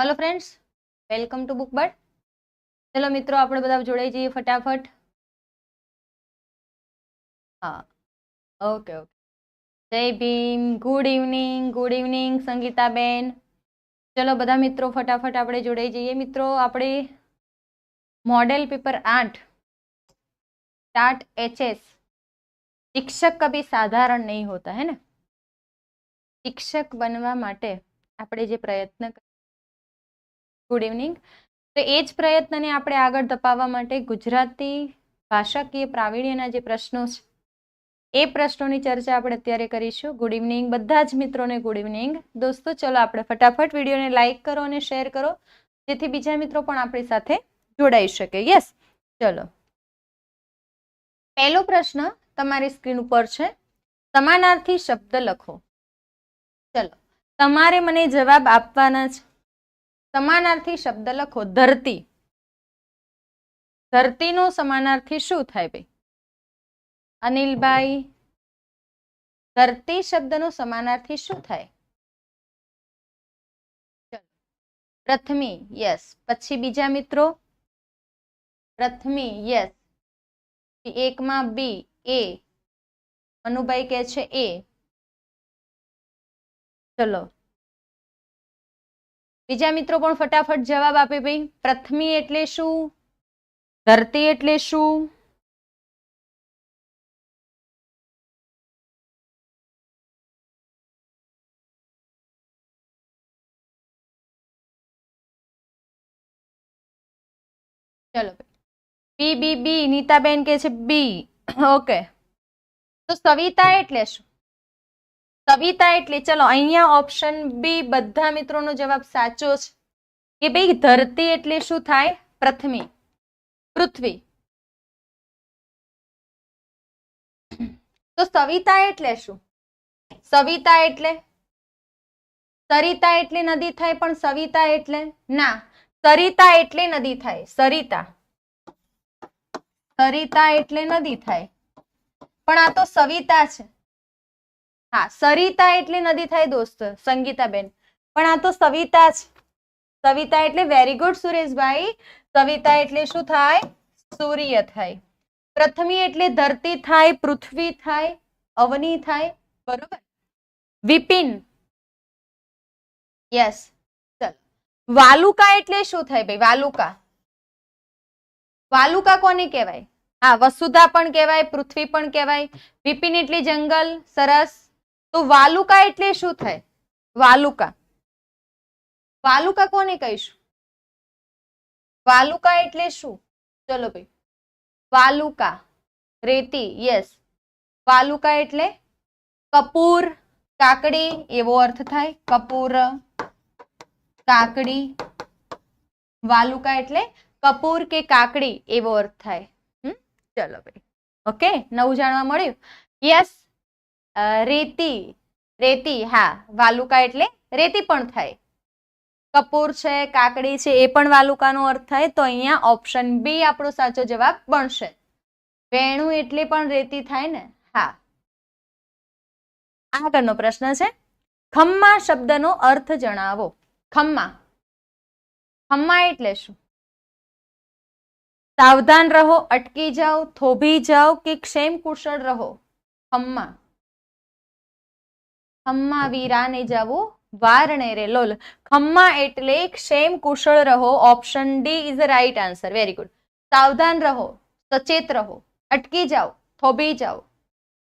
Hello friends, welcome to Book Bird. चलो मित्रों, આપણે બધા જોડાઈ જઈએ ફટાફટ। હા, ઓકે ઓકે। જય ભીમ, ગુડ ઇવનિંગ સંગીતાબેન। ચલો બધા મિત્રો ફટાફટ આપણે જોડાઈ જઈએ। મિત્રો આપણે मॉडल पेपर 8 टाट एचएस शिक्षक कभी साधारण नहीं होता है ना। शिक्षक बनवा माटे આપણે જે પ્રયત્ન, ગુડ ઇવનિંગ, તો એ જ પ્રયત્નને આપણે આગળ ધપાવવા માટે ગુજરાતી ભાષાકીય પ્રાવીણ્યના જે પ્રશ્નો છે એ પ્રશ્નોની ચર્ચા આપણે અત્યારે કરીશું। ગુડ ઇવનિંગ બધા જ મિત્રોને, ગુડ ઇવનિંગ દોસ્તો। ચલો આપણે ફટાફટ વિડીયોને લાઈક કરો અને શેર કરો, જેથી બીજા મિત્રો પણ આપણી સાથે જોડાઈ શકે। યસ, ચલો પહેલો પ્રશ્ન તમારી સ્ક્રીન ઉપર છે, સમાનાર્થી શબ્દ લખો। ચલો તમારે મને જવાબ આપવાના છે। સમાનાર્થી શબ્દ લખો। ધરતી, ધરતીનો સમાનાર્થી શું થાય ભાઈ? અનિલભાઈ, ધરતી શબ્દનો સમાનાર્થી શું થાય? પ્રથમી, યસ। પછી બીજા મિત્રો, પ્રથમી, યસ। એકમાં બી, એ, મનુભાઈ કહે છે એ। ચલો બીજા મિત્રો પણ ફટાફટ જવાબ આપે ભાઈ। પ્રથમી એટલે શું? ધરતી એટલે શું? ચલો બી બી બી, નીતાબેન કે છે બી। ઓકે, તો સવિતા એટલે શું? સવિતા એટલે, ચલો અહીંયા ઓપ્શન બી બધા મિત્રોનો જવાબ સાચો છે કે ભાઈ ધરતી એટલે શું થાય? પ્રથમી, પૃથ્વી। તો સવિતા એટલે શું? સવિતા એટલે, સરિતા એટલે નદી થાય, પણ સવિતા એટલે ના, સરિતા એટલે નદી થાય। સરિતા, સરિતા એટલે નદી થાય, પણ આ તો સવિતા છે। હા, સરિતા એટલે નદી થાય દોસ્તો સંગીતાબેન, પણ આ તો સવિતા છે। સવિતા એટલે, વેરી ગુડ સુરેશભાઈ, સવિતા એટલે શું થાય? સૂર્ય થાય। પ્રથમી એટલે ધરતી થાય, પૃથ્વી થાય, અવની થાય, બરોબર। વિપિન, યસ। ચલો વાલુકા એટલે શું થાય ભાઈ? વાલુકા, વાલુકા કોને કહેવાય? હા, વસુધા પણ કહેવાય, પૃથ્વી પણ કહેવાય। વિપિન એટલે જંગલ, સરસ। તો વાલુકા એટલે શું થાય? વાલુકા, વાલુકા કોને કહીશું? વાલુકા એટલે શું? ચલો ભાઈ, વાલુકા રેતી, યસ। વાલુકા એટલે કપૂર, કાકડી એવો અર્થ થાય। કપૂર, કાકડી, વાલુકા એટલે કપૂર કે કાકડી એવો અર્થ થાય। ચલો ભાઈ, ઓકે, નવું જાણવા મળ્યું। યસ, રેતી, રેતી, હા, વાલુકા એટલે રેતી પણ થાય। કપૂર છે, કાકડી છે, એ પણ વાલુકાનો અર્થ થાય। તો અહીંયા ઓપ્શન બી આપણો સાચો જવાબ બનશે। વેણુ એટલે પણ રેતી થાય ને? હા। આગળનો પ્રશ્ન છે, ખમ્મા શબ્દનો અર્થ જણાવો। ખમ્મા, ખમ્મા એટલે શું? સાવધાન રહો, અટકી જાઓ, થોભી જાઓ કે ક્ષેમ કુશળ રહો? ખમ્મા, ખમ્મા વીરાને જાવું વારણે રે લોલ। ખમ્મા એટલે ક્ષેમ કુશળ રહો। Option D is the right answer, very good. સાવધાન રહો, સચેત રહો, અટકી જાઓ, થોભી જાઓ,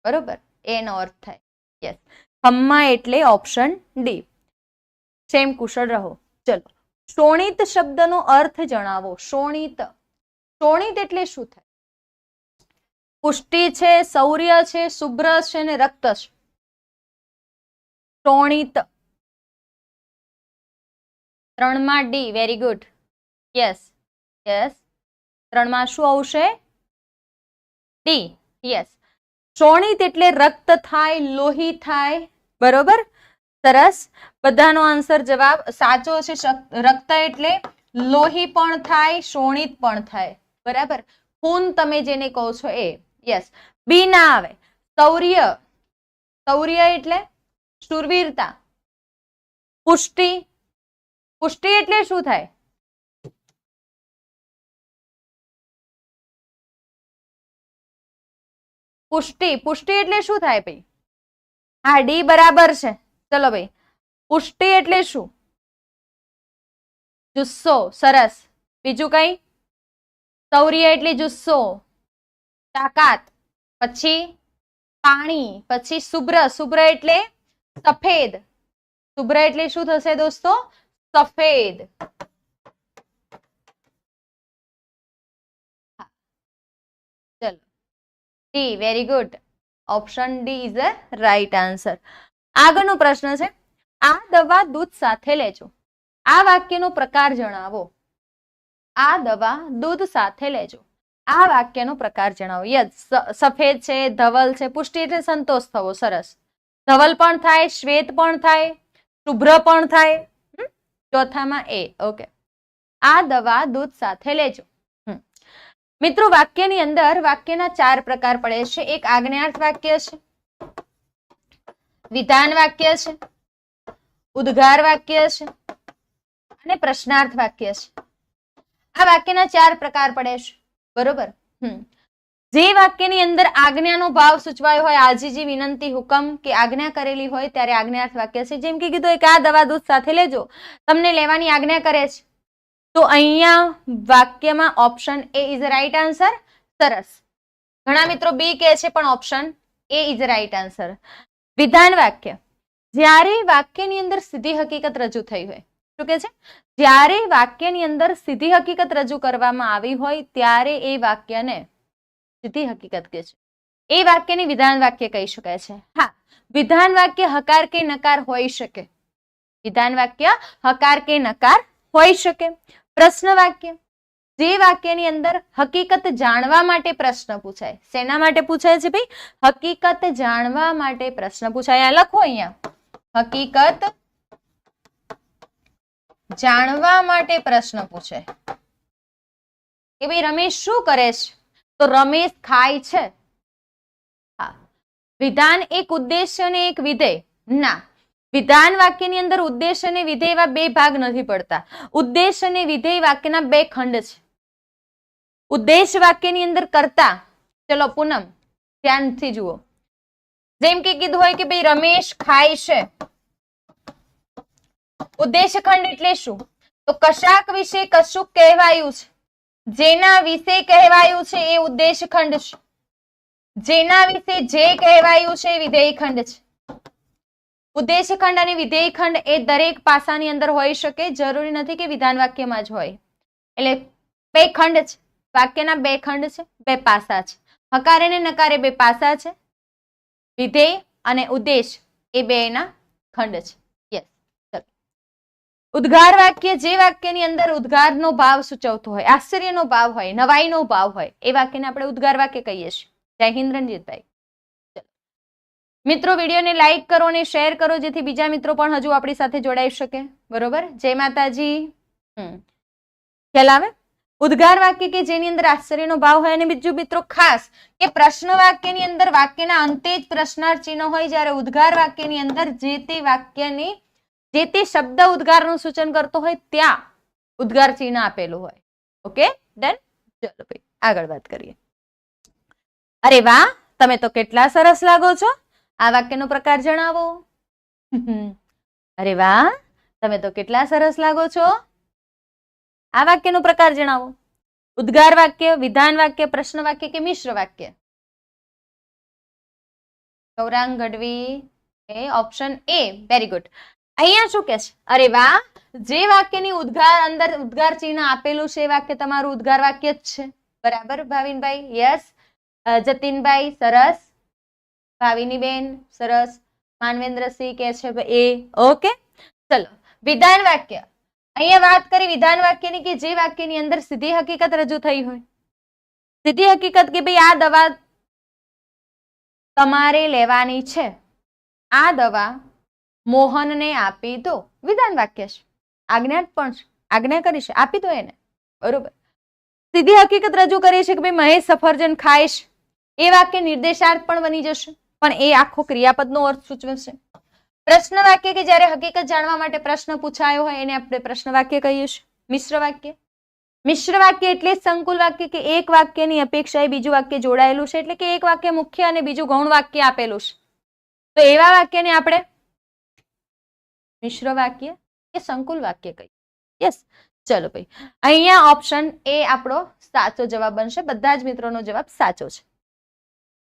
બરોબર, એનો અર્થ થાય। યસ, ખમ્મા એટલે ઓપ્શન ડી, ક્ષેમ કુશળ રહો। ચલો શોણિત શબ્દનો અર્થ જણાવો। શોણિત, શોણિત એટલે શું થાય? પુષ્ટિ છે, શૌર્ય છે, શુભ્ર છે ને રક્ત છે? શોણિત, ત્રણમાં D, very good, yes yes. ત્રણમાં શું આવશે? D, yes. શોણિત એટલે રક્ત થાય, લોહી થાય, બરોબર, સરસ। બધાનો આન્સર જવાબ સાચો છે। રક્ત એટલે લોહી પણ થાય, શોણિત પણ થાય, બરાબર, ખૂન તમે જેને કહો છો એ, યસ। બી ના આવે। શૌર્ય, શૌર્ય એટલે શૂરવીરતા, પુષ્ટિ, પુષ્ટિ એટલે શું થાય? પુષ્ટિ, પુષ્ટિ એટલે શું થાય ભાઈ? હા, ડી બરાબર છે. ચલો ભાઈ, પુષ્ટિ એટલે શું? જુસ્સો. સરસ. બીજું કઈ? શૌર્ય એટલે જુસ્સો, તાકાત. પછી પાણી. પછી શુભ્ર. શુભ્ર એટલે સફેદ. શુભ્ર એટલે શું થશે દોસ્તો? સફેદ. ચલો, D. Very good. Option D is a right answer. આગળનો પ્રશ્ન છે, આ દવા દૂધ સાથે લેજો. આ વાક્યનો પ્રકાર જણાવો. આ દવા દૂધ સાથે લેજો. આ વાક્યનો પ્રકાર જણાવો. યસ, સફેદ છે, ધવલ છે. પુષ્ટિ એટલે સંતોષ થવો. સરસ. ધવલ પણ થાય, શ્વેત પણ થાય, શુભ્ર પણ થાય. ચોથામાં એ. ઓકે. આ દવા દૂધ સાથે લેજો. મિત્રો, વાક્યની અંદર વાક્યના 4 પ્રકાર પડે છે. એક આજ્ઞાર્થ વાક્ય છે, વિધાન વાક્ય છે, ઉદ્ગાર વાક્ય છે અને પ્રશ્નાર્થ વાક્ય છે. આ વાક્યના 4 પ્રકાર પડે છે. બરોબર. જે વાક્યની અંદર આજ્ઞાનો ભાવ સૂચવાયો હોય, આજીજી, વિનંતી, હુકમ કે આજ્ઞા કરેલી હોય ત્યારે આજ્ઞાર્થ વાક્ય છે. જેમ કે કીધું કે આ દવા દૂધ સાથે લેજો, તમને લેવાની આજ્ઞા કરે છે, તો અહીંયા વાક્યમાં option A is right answer. સરસ. ઘણા મિત્રો બી કહે છે, પણ option A is right answer. વિધાન વાક્ય, જ્યારે વાક્યની અંદર સીધી હકીકત રજૂ થઈ હોય. શું કે છે? જ્યારે વાક્યની અંદર સીધી હકીકત રજૂ કરવામાં આવી હોય ત્યારે એ વાક્યને સીધી હકીકત કહે છે. એ વાક્યને વિધાન વાક્ય કહી શકાય છે. હા, વિધાન વાક્ય હકાર કે નકાર હોઈ શકે. વિધાન વાક્ય હકાર કે નકાર હોઈ શકે. પ્રશ્ન વાક્ય, જે વાક્યની અંદર હકીકત જાણવા માટે પ્રશ્ન પૂછાય. શેના માટે પૂછાય છે ભાઈ? હકીકત જાણવા માટે પ્રશ્ન પૂછાય. લખો અહીંયા, હકીકત જાણવા માટે પ્રશ્ન પૂછે કે ભાઈ રમેશ શું કરે છે? તો રમેશ ખાય છે. હા. વિધાન એક ઉદ્દેશ્ય અને એક વિધેય. ના, વિધાન વાક્યની અંદર ઉદ્દેશ્ય અને વિધેય એવા 2 ભાગ નથી પડતા. ઉદ્દેશ્ય અને વિધેય વાક્યના 2 ખંડ છે. ઉદ્દેશ વાક્યની અંદર કરતા, ચલો પૂનમ ધ્યાનથી જુઓ. જેમ કે કીધું હોય કે ભાઈ રમેશ ખાય છે. ઉદ્દેશ્ય ખંડ એટલે શું? તો કશાક વિશે કશુંક કહેવાયું છે. જેના વિશે કહેવાયું છે એ ઉદ્દેશ્ય ખંડ છે. જેના વિશે જે કહેવાયું છે એ વિધેય ખંડ છે. ઉદ્દેશ્ય ખંડ અને વિધેય ખંડ એ દરેક પાસાની અંદર હોઈ શકે. જરૂરી નથી કે વિધાન વાક્યમાં જ હોય. એટલે 2 ખંડ છે. વાક્યના 2 ખંડ છે, 2 પાસા છે. હકારે અને નકારે 2 પાસા છે. વિધેય અને ઉદ્દેશ એ 2 ના ખંડ છે. યસ. ચલો, ઉદ્ગાર વાક્ય, જે વાક્યની અંદર ઉદ્ગારનો ભાવ સૂચવતો હોય, આશ્ચર્યનો ભાવ હોય, નવાઈનો ભાવ હોય, એ વાક્યને આપણે ઉદ્ગાર વાક્ય કહીએ છીએ. જય હિન્દ રણજીતભાઈ. મિત્રો, વિડીયોને લાઈક કરો અને શેર કરો, જેથી બીજા મિત્રો પણ હજુ આપણી સાથે જોડાઈ શકે. બરોબર. જય માતાજી. ખ્યાલ આવે? ઉદ્ગાર વાક્ય કે જેની અંદર આશ્ચર્યનો ભાવ હોય. અને બીજું મિત્રો ખાસ કે પ્રશ્ન વાક્યની અંદર વાક્યના અંતે જ પ્રશ્નાર્થ ચિહ્ન હોય, જ્યારે ઉદ્ગાર વાક્યની અંદર જે તે વાક્યની જે તે શબ્દ ઉદ્ગારનું સૂચન કરતો હોય ત્યાં ઉદ્ગાર ચિહ્ન આપેલું હોય. Okay, done. ચલો ભાઈ આગળ વાત કરીએ. અરે વાહ, તમે તો કેટલા સરસ લાગો છો. આ વાક્યનો પ્રકાર જણાવો. અરે વાહ, તમે તો કેટલા સરસ લાગો છો. આ વાક્યનો પ્રકાર જણાવો. ઉદ્ગાર વાક્ય, વિધાન વાક્ય, પ્રશ્ન વાક્ય કે મિશ્ર વાક્ય? ગૌરાંગ ગઢવી એ ઓપ્શન એ. Very good. અહીંયા શું કે છે? અરે વાહ, જે વાક્યની અંદર ઉદ્ગાર ચિહ્ન આપેલું છે એ વાક્ય તમારું ઉદ્ગાર વાક્ય જ છે. બરાબર ભાવિનભાઈ? યસ. જતીનભાઈ સરસ. ભાવિની બેન સરસ. માનવેન્દ્રસિંહ કે છે એ. ઓકે. ચલો, વિધાન વાક્ય. અહીંયા વાત કરી વિધાન વાક્યની કે જે વાક્યની અંદર સીધી હકીકત રજૂ થઈ હોય. સીધી હકીકત કે ભાઈ આ દવા તમારે લેવાની છે. આ દવા મોહનને આપી દો. વિધાન વાક્ય છે. આજ્ઞા પણ છે. આજ્ઞા કરી છે, આપી દો એને. બરોબર. સીધી હકીકત રજૂ કરી છે કે ભાઈ મહેશ સફરજન ખાય છે. એ વાક્ય નિર્દેશાર્થ પણ બની જશે, પણ એ આખો ક્રિયાપદનો અર્થ સૂચવે છે. પ્રશ્ન વાક્ય કે જ્યારે હકીકત જાણવા માટે પ્રશ્ન પૂછાયો હોય એને આપણે પ્રશ્ન વાક્ય કહીએ છીએ. મિશ્ર વાક્ય, મિશ્ર વાક્ય એટલે સંકુલ વાક્ય કે એક વાક્યની અપેક્ષાએ બીજું વાક્ય જોડાયેલું છે, એટલે કે એક વાક્ય મુખ્ય અને બીજું ગૌણ વાક્ય આપેલું છે, તો એવા વાક્યને આપણે મિશ્ર વાક્ય કે સંકુલ વાક્ય કહીએ. યસ, ચલો ભાઈ, અહીંયા ઓપ્શન એ આપણો સાચો જવાબ બનશે. બધા જ મિત્રોનો જવાબ સાચો છે.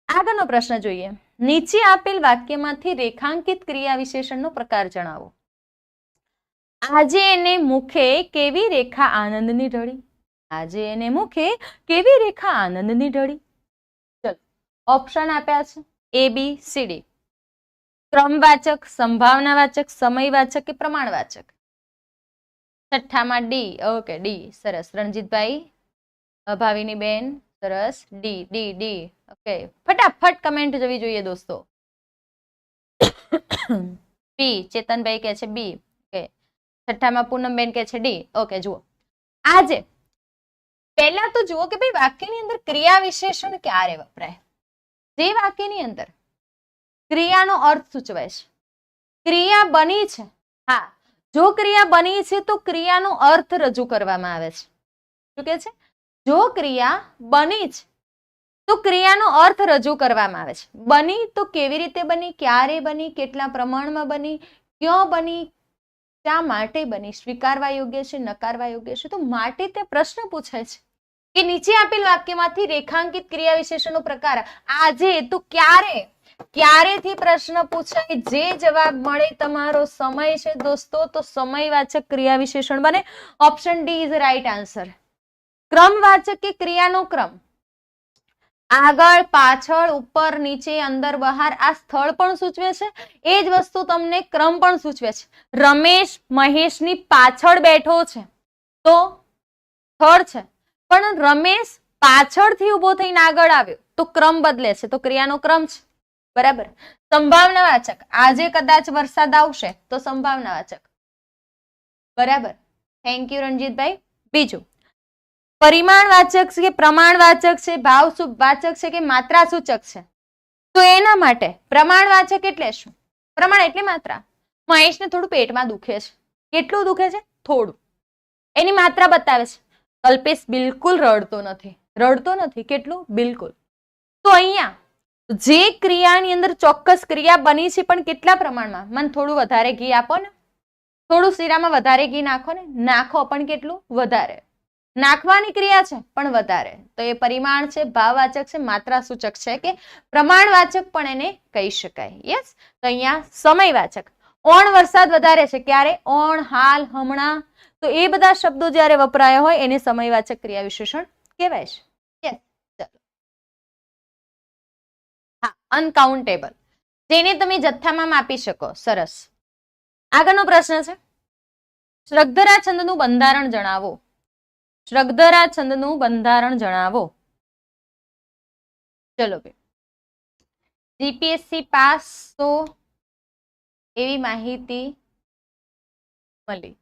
આગળનો પ્રશ્ન જોઈએ. નીચે આપેલ વાક્યમાંથી રેખાંકિત ક્રિયા વિશેષણનો પ્રકાર જણાવો. આજે એને મુખે કેવી રેખા આનંદની ઢળી. આજે એને મુખે કેવી રેખા આનંદની ઢળી. ચલો, ઓપ્શન આપ્યા છે એ બી સી ડી. ક્રમવાચક, સંભાવનાવાચક, સમયવાચક કે પ્રમાણવાચક. છઠ્ઠામાં ડી. Okay, D. સરસ રણજીતભાઈ, ભાવિની બેન, સરસ. D D D. ઓકે, ફટાફટ કમેન્ટ જવી જોઈએ દોસ્તો. બી, ચેતનભાઈ કે છે બી. ઓકે, છઠ્ઠામાં પૂનમબેન કે છે ડી. ઓકે, જુઓ, આજે પહેલા તો જુઓ કે ભાઈ વાક્યની અંદર ક્રિયા વિશેષણ ક્યારે વપરાય. જે વાક્યની અંદર ક્રિયાનો અર્થ સૂચવાય છે, ક્રિયા બની છે, હા, જો ક્રિયા બની છે તો ક્રિયાનો અર્થ રજૂ કરવામાં આવે છે. શું કે છે? જો ક્રિયા બની છે તો ક્રિયાનો અર્થ રજૂ કરવામાં આવે છે. બની તો કેવી રીતે બની, ક્યારે બની, કેટલા પ્રમાણમાં બની, ક્યાં બની, શા માટે બની, સ્વીકારવા યોગ્ય છે, નકારવા યોગ્ય છે, તો માટે તે પ્રશ્ન પૂછાય છે કે નીચે આપેલ વાક્યમાંથી રેખાંકિત ક્રિયા વિશેષણનો પ્રકાર. આજે તો ક્યારે, ક્યારેથી પ્રશ્ન પૂછાય, જે જવાબ મળે તમારો સમય છે દોસ્તો, તો સમયવાચક ક્રિયા વિશેષણ બને. Option D is right answer. ક્રમવાચક કે ક્રિયાનો ક્રમ, આગળ પાછળ ઉપર નીચે અંદર બહાર, આ સ્થળ પણ સૂચવે છે, એ જ વસ્તુ તમને ક્રમ પણ સૂચવે છે. રમેશ મહેશની પાછળ બેઠો છે તો સ્થળ છે, પણ રમેશ પાછળથી ઉભો થઈને આગળ આવ્યો તો ક્રમ બદલે છે, તો ક્રિયાનો ક્રમ છે. બરાબર. સંભાવનાવાચક, આજે કદાચ વરસાદ આવશે તો સંભાવનાવાચક. બરાબર, થેન્ક યુ રણજીતભાઈ. બીજું, પરિમાણવાચક કે પ્રમાણવાચક છે, ભાવવાચક છે કે માત્રા સૂચક છે, તો એના માટે પ્રમાણવાચક એટલે શું? પ્રમાણ એટલે માત્રા. મહેશને થોડું પેટમાં દુખે છે. કેટલું દુખે છે? થોડું. એની માત્રા બતાવે છે. કલ્પેશ બિલકુલ રડતો નથી. રડતો નથી. કેટલું? બિલકુલ. તો અહીંયા જે ક્રિયાની અંદર ચોક્કસ ક્રિયા બની છે, પણ કેટલા પ્રમાણમાં? મને થોડું વધારે ઘી આપો ને, થોડું શીરામાં વધારે ઘી નાખો ને. નાખો, પણ કેટલું? વધારે. નાખવાની ક્રિયા છે પણ વધારે, તો એ પરિમાણ છે, ભાવવાચક છે, માત્રા સૂચક છે કે પ્રમાણવાચક પણ એને કહી શકાય. યસ, તો અહીંયા સમયવાચક. ઓણ વરસાદ વધારે છે, ક્યારે? ઓણ, હાલ, હમણાં, તો એ બધા શબ્દો જ્યારે વપરાયા હોય એને સમયવાચક ક્રિયા વિશેષણ કહેવાય છે. યસ, ચલો. હા, અનકાઉન્ટેબલ, જેને તમે જથ્થામાં માપી શકો. સરસ. આગળનો પ્રશ્ન છે, શ્રદ્ધરા છંદનું બંધારણ જણાવો. શ્રદ્ધરા છંદનું બંધારણ જણાવો. ચલો ભાઈ, જીપીએસસી પાસ તો એવી માહિતી મળી.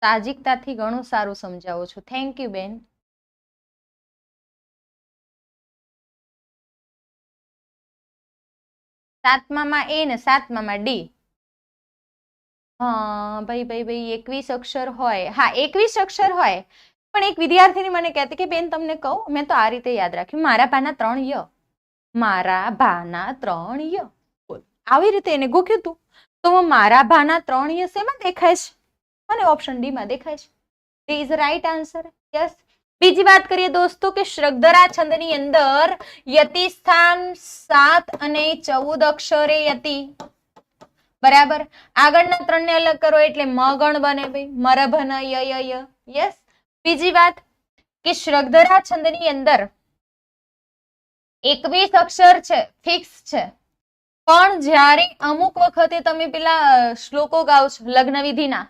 તાજીકતાથી ઘણું સારું સમજાવો છો. થેન્ક યુ બેન. સાતમામાં એ ને સાતમામાં ડી. હા ભાઈ ભાઈ ભાઈ, 21 અક્ષર હોય. હા, 21 અક્ષર હોય, પણ એક વિદ્યાર્થીની મને કહેતી કે બેન તમને કહું, મેં તો આ રીતે યાદ રાખ્યું, મારા ભાના 3 ય, મારા ભાના 3 ય. આવી રીતે એને ગોખ્યું હતું, તો મારા ભાના 3 ય શેમાં દેખાય છે? અને ઓપ્શન ડી માં દેખાય છે. D is right answer. Yes. બીજી વાત કરીએ દોસ્તો કે શ્રદ્ધરા છંદની અંદર યતિ સ્થાન 7 અને 14 અક્ષરે યતિ. બરાબર. આગળના 3 ને અલગ કરો એટલે મગણ બને ભાઈ, મરભન ય ય ય. યસ. બીજી વાત કે શ્રદ્ધરા છંદની અંદર 21 અક્ષર છે, ફિક્સ છે, પણ જ્યારે અમુક વખતે તમે પેલા શ્લોકો ગાઓ છો લગ્ન વિધિના,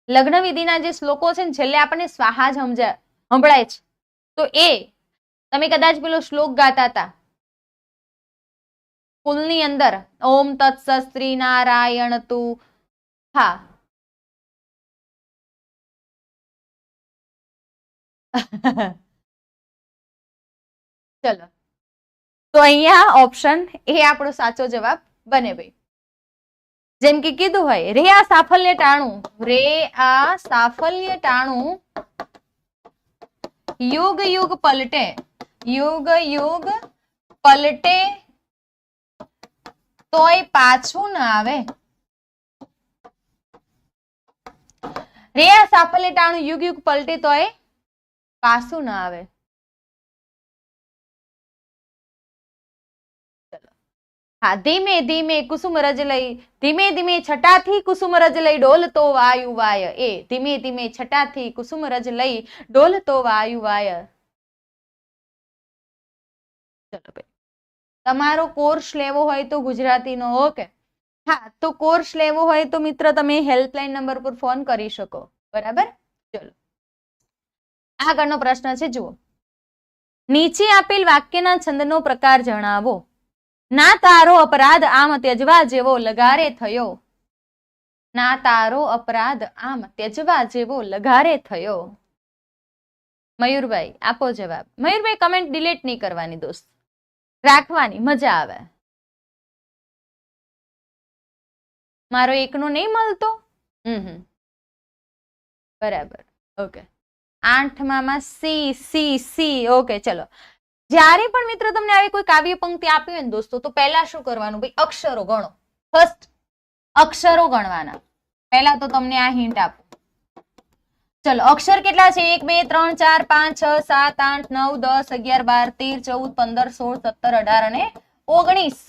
લગ્ન વિધિના જે શ્લોકો છે ને, છેલ્લે આપણને સ્વાહા જ સંભળાય છે, તો એ તમે કદાચ પેલો શ્લોક ગાતા હતા સ્કૂલની અંદર, ઓમ તત્સત શ્રી નારાયણ તું. હા. ચલો, તો અહીંયા ઓપ્શન એ આપણો સાચો જવાબ બને ભાઈ. જેમ કે કીધું હોય, રે આ સાફલ્ય ટાણું, રે આ સાફલ્ય ટાણું યુગ યુગ પલટે, યુગ યુગ પલટે તોય પાછું ના આવે. રે આ સાફલ્ય ટાણું યુગ યુગ પલટે તોય પાછું ના આવે. હા, ધીમે ધીમે કુસુમ રજ લઈ, ધીમે ધીમે છટાથી કુસુમ રજ લઈ ડોલતો વાયુ વાય. એ ધીમે ધીમે છટાથી કુસુમ રજ લઈ ડોલતો વાયુ વાય. ચલો ભાઈ, તમારો કોર્સ લેવો હોય તો ગુજરાતીનો, ઓકે. હા, તો કોર્સ લેવો હોય તો મિત્ર તમે હેલ્પલાઇન નંબર પર ફોન કરી શકો, બરાબર. ચલો આગળનો પ્રશ્ન છે, જુઓ. નીચે આપેલ વાક્યના છંદનો પ્રકાર જણાવો. ના તારો અપરાધ આમ ત્યજવા જેવો લગારે થયો. ના તારો અપરાધ આમ ત્યજવા જેવો લગારે થયો. મયુરભાઈ આપો જવાબ. મયુરભાઈ કમેન્ટ ડિલીટ નહીં કરવાની દોસ્ત, રાખવાની, મજા આવે. મારો એકનો નહીં મળતો. બરાબર, ઓકે. 8માં સી સી સી, ઓકે. ચલો, જ્યારે પણ મિત્રો તમને આવી કોઈ કાવ્ય પંક્તિ આપી હોય ને દોસ્તો, તો પહેલા શું કરવાનું ભાઈ? અક્ષરો ગણો. ફર્સ્ટ અક્ષરો ગણવાના. પહેલા તો તમને આ હિન્ટ આપો. ચલો, અક્ષર કેટલા છે? 1 2 3 4 5 6 7 8 9 10 11 12 13 14 15 16 17 18 અને 19.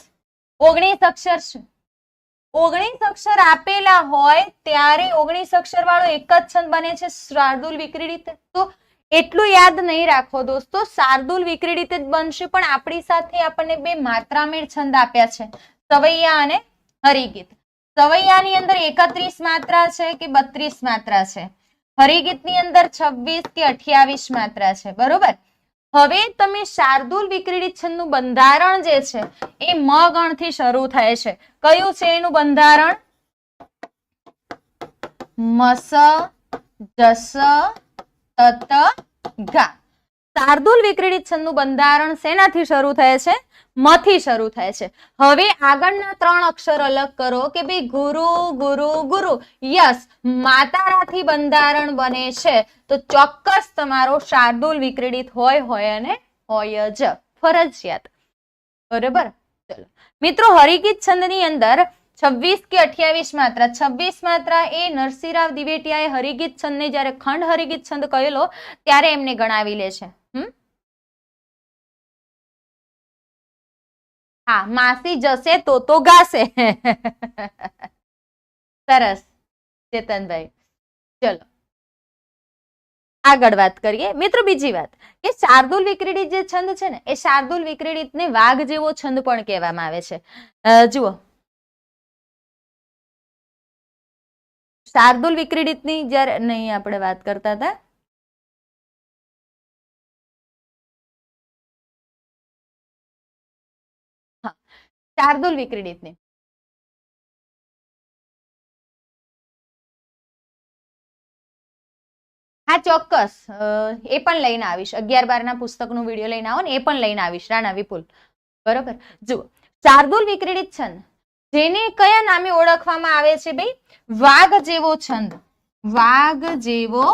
19 અક્ષર છે. 19 અક્ષર આપેલા હોય ત્યારે 19 અક્ષર વાળો એક જ છંદ બને છે, શાર્દુલ વિક્રીડિત. તો એટલું યાદ નહીં રાખો દોસ્તો, શાર્દુલ વિક્રીડિત જ બનશે, પણ આપણી સાથે આપણને બે માત્રામેળ છંદ આપ્યા છે, સવૈયા અને હરિગીત. સવૈયાની અંદર 31 માત્રા છે કે 32 માત્રા છે? હરિગીતની અંદર 26 કે 28 માત્રા છે, બરોબર. હવે તમે શાર્દુલ વિક્રીડિત છંદનું બંધારણ જે છે એ મ ગણથી શરૂ થાય છે. કયું છે એનું બંધારણ? મસ જસ તત ગા. શાર્દુલ વિક્રીડિત છંદનું બંધારણ શેનાથી શરૂ થાય છે? મથી શરૂ થાય છે. હવે આગળના 3 અક્ષર અલગ કરો કે ભાઈ ગુરુ ગુરુ ગુરુ. યસ, માતારાથી બંધારણ બને છે, તો ચોક્કસ તમારો શાર્દુલ વિક્રીડિત હોય અને હોય જ, ફરજિયાત, બરોબર. ચલો મિત્રો, હરિગીત છંદની અંદર 26 કે 28 માત્રા. 26 માત્રા એ નરસિંહરાવ દિવેટિયાએ હરિગીત છંદને જ્યારે ખંડ હરિગીત છંદ કહેલો ત્યારે એમને ગણાવી લે છે. હા, માસી જશે તો ગાશે. સરસ ચેતનભાઈ. ચલો આગળ વાત કરીએ મિત્રો. બીજી વાત કે શાર્દુલ વિક્રીડિત જે છંદ છે ને, એ શાર્દુલ વિક્રીડિતને વાઘ જેવો છંદ પણ કહેવામાં આવે છે. જુઓ, શાર્દુલ વિક્રીડિતની જ્યારે નહીં આપણે વાત કરતા હતા, શાર્દુલ વિક્રીડિતની હા ચોક્કસ, એ પણ લઈને આવીશ. 11-12 ના પુસ્તકનું વિડીયો લઈને આવો ને, એ પણ લઈને આવીશ, રાણા વિપુલ, બરોબર. જુઓ, શાર્દુલ વિક્રીડિત છંદ જેને કયા નામે ઓળખવામાં આવે છે ભાઈ? વાઘ જેવો છંદ. વાઘ જેવો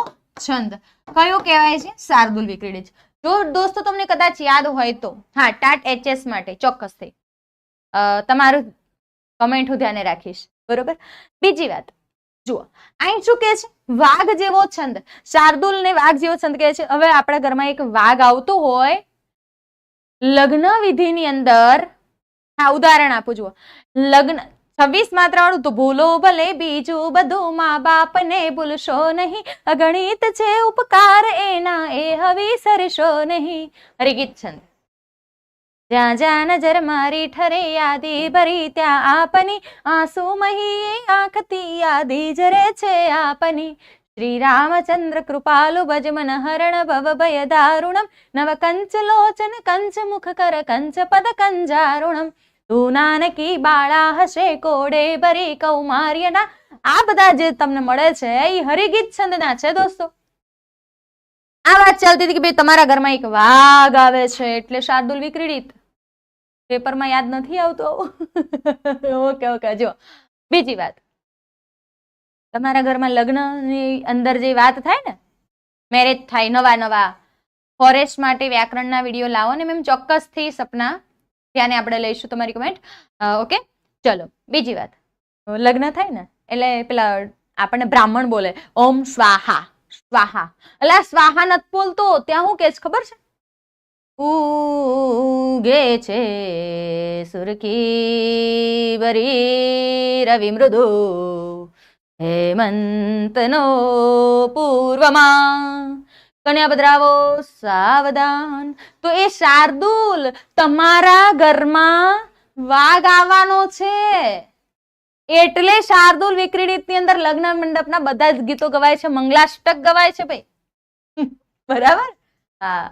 છંદ કયો કહેવાય છે? શાર્દુલ વિક્રીડિત. જો દોસ્તો તમને કદાચ યાદ હોય તો, હા, ટાટ એચએસ માટે ચોક્કસ થઈ તમારું કમેન્ટ હું ધ્યાને રાખીશ, બરોબર. બીજી વાત જુઓ, અહીં શું કહે છે? વાઘ જેવો છંદ. શાર્દુલ ને વાઘ જેવો છંદ કહે છે. હવે આપણા ઘરમાં એક વાઘ આવતો હોય, લગ્ન વિધિની અંદર, હા ઉદાહરણ આપું, જુઓ, લગ્ન 26 માત્રા વાળું, તો ભૂલો ભલે બીજું બધું, મા બાપ ને ભૂલશો નહીં, અગણિત છે ઉપકાર એના, એ હવે સરશો નહીં. હરિગીત છંદ. જ્યાં જ્યાં નજર મારી ઠરે યાદી ભરી, ત્યાં આપની આંસુ મહી આંખથી યાદી જરે છે આપની. શ્રી રામચંદ્ર કૃપાલુ ભજ મન હરણ ભવ ભય દારુણમ, નવ કંચ લોચન કંચ મુખ કર કંચ પદ કંજારુણમ, તું નાનકી બાળા હશે કોડે ભરી કૌમાર્યના. આ બધા જે તમને મળે છે એ હરિગીત છંદના છે દોસ્તો. આ વાત ચાલતી હતી કે ભાઈ તમારા ઘરમાં એક વાઘ આવે છે એટલે શાર્દુલ વિક્રીડિત. પેપરમાં યાદ નથી આવતું. Okay okay. જો બીજી વાત, તમારા ઘરમાં લગ્નની અંદર જે વાત થાય ને, મેરેજ થાય નવા નવા, ફોરેસ્ટ માટે વ્યાકરણના વિડીયો લાવો ને મેમ, ચોક્કસથી સપના ધ્યાને આપણે લઈશું તમારી કમેન્ટ. ઓકે ચલો બીજી વાત, લગ્ન થાય ને એટલે પેલા આપણને બ્રાહ્મણ બોલે ઓમ સ્વાહા સ્વાહા, એટલે આ સ્વાહા નથી બોલતો, ત્યાં હું કે ખબર છે, ઉગે છે સુરખી બરી રવિ મૃદુ હેમંતનો પૂર્વમાં કન્યા પધરાવો સાવધાન. તો એ શાર્દુલ તમારા ઘરમાં વાઘ આવવાનો છે એટલે શાર્દુલ વિક્રીડિતની અંદર લગ્ન મંડપના બધા જ ગીતો ગવાય છે, મંગલાષ્ટક ગવાય છે ભાઈ. બરાબર. હા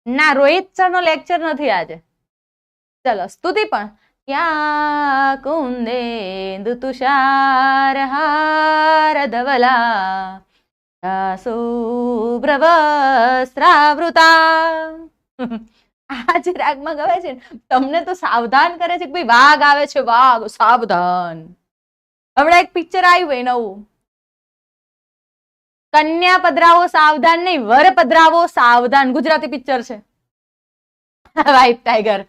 ના, રોહિત સર નો લેક્ચર નથી આજે. ચલો સ્તુતિ પણ, યા કુંદેન્દુ તુષાર હાર ધવલા શુભ્રવસ્ત્રાવૃતા. આ જે રાગમાં ગવાય છે તમને તો સાવધાન કરે છે કે ભાઈ વાઘ આવે છે, વાઘ સાવધાન. હમણાં એક પિક્ચર આવ્યું ભાઈ નવું, કન્યા પધરાવો સાવધાન નહીં, વર પધરાવો સાવધાન, ગુજરાતી પિક્ચર છે, વ્હાઈટ ટાઈગર.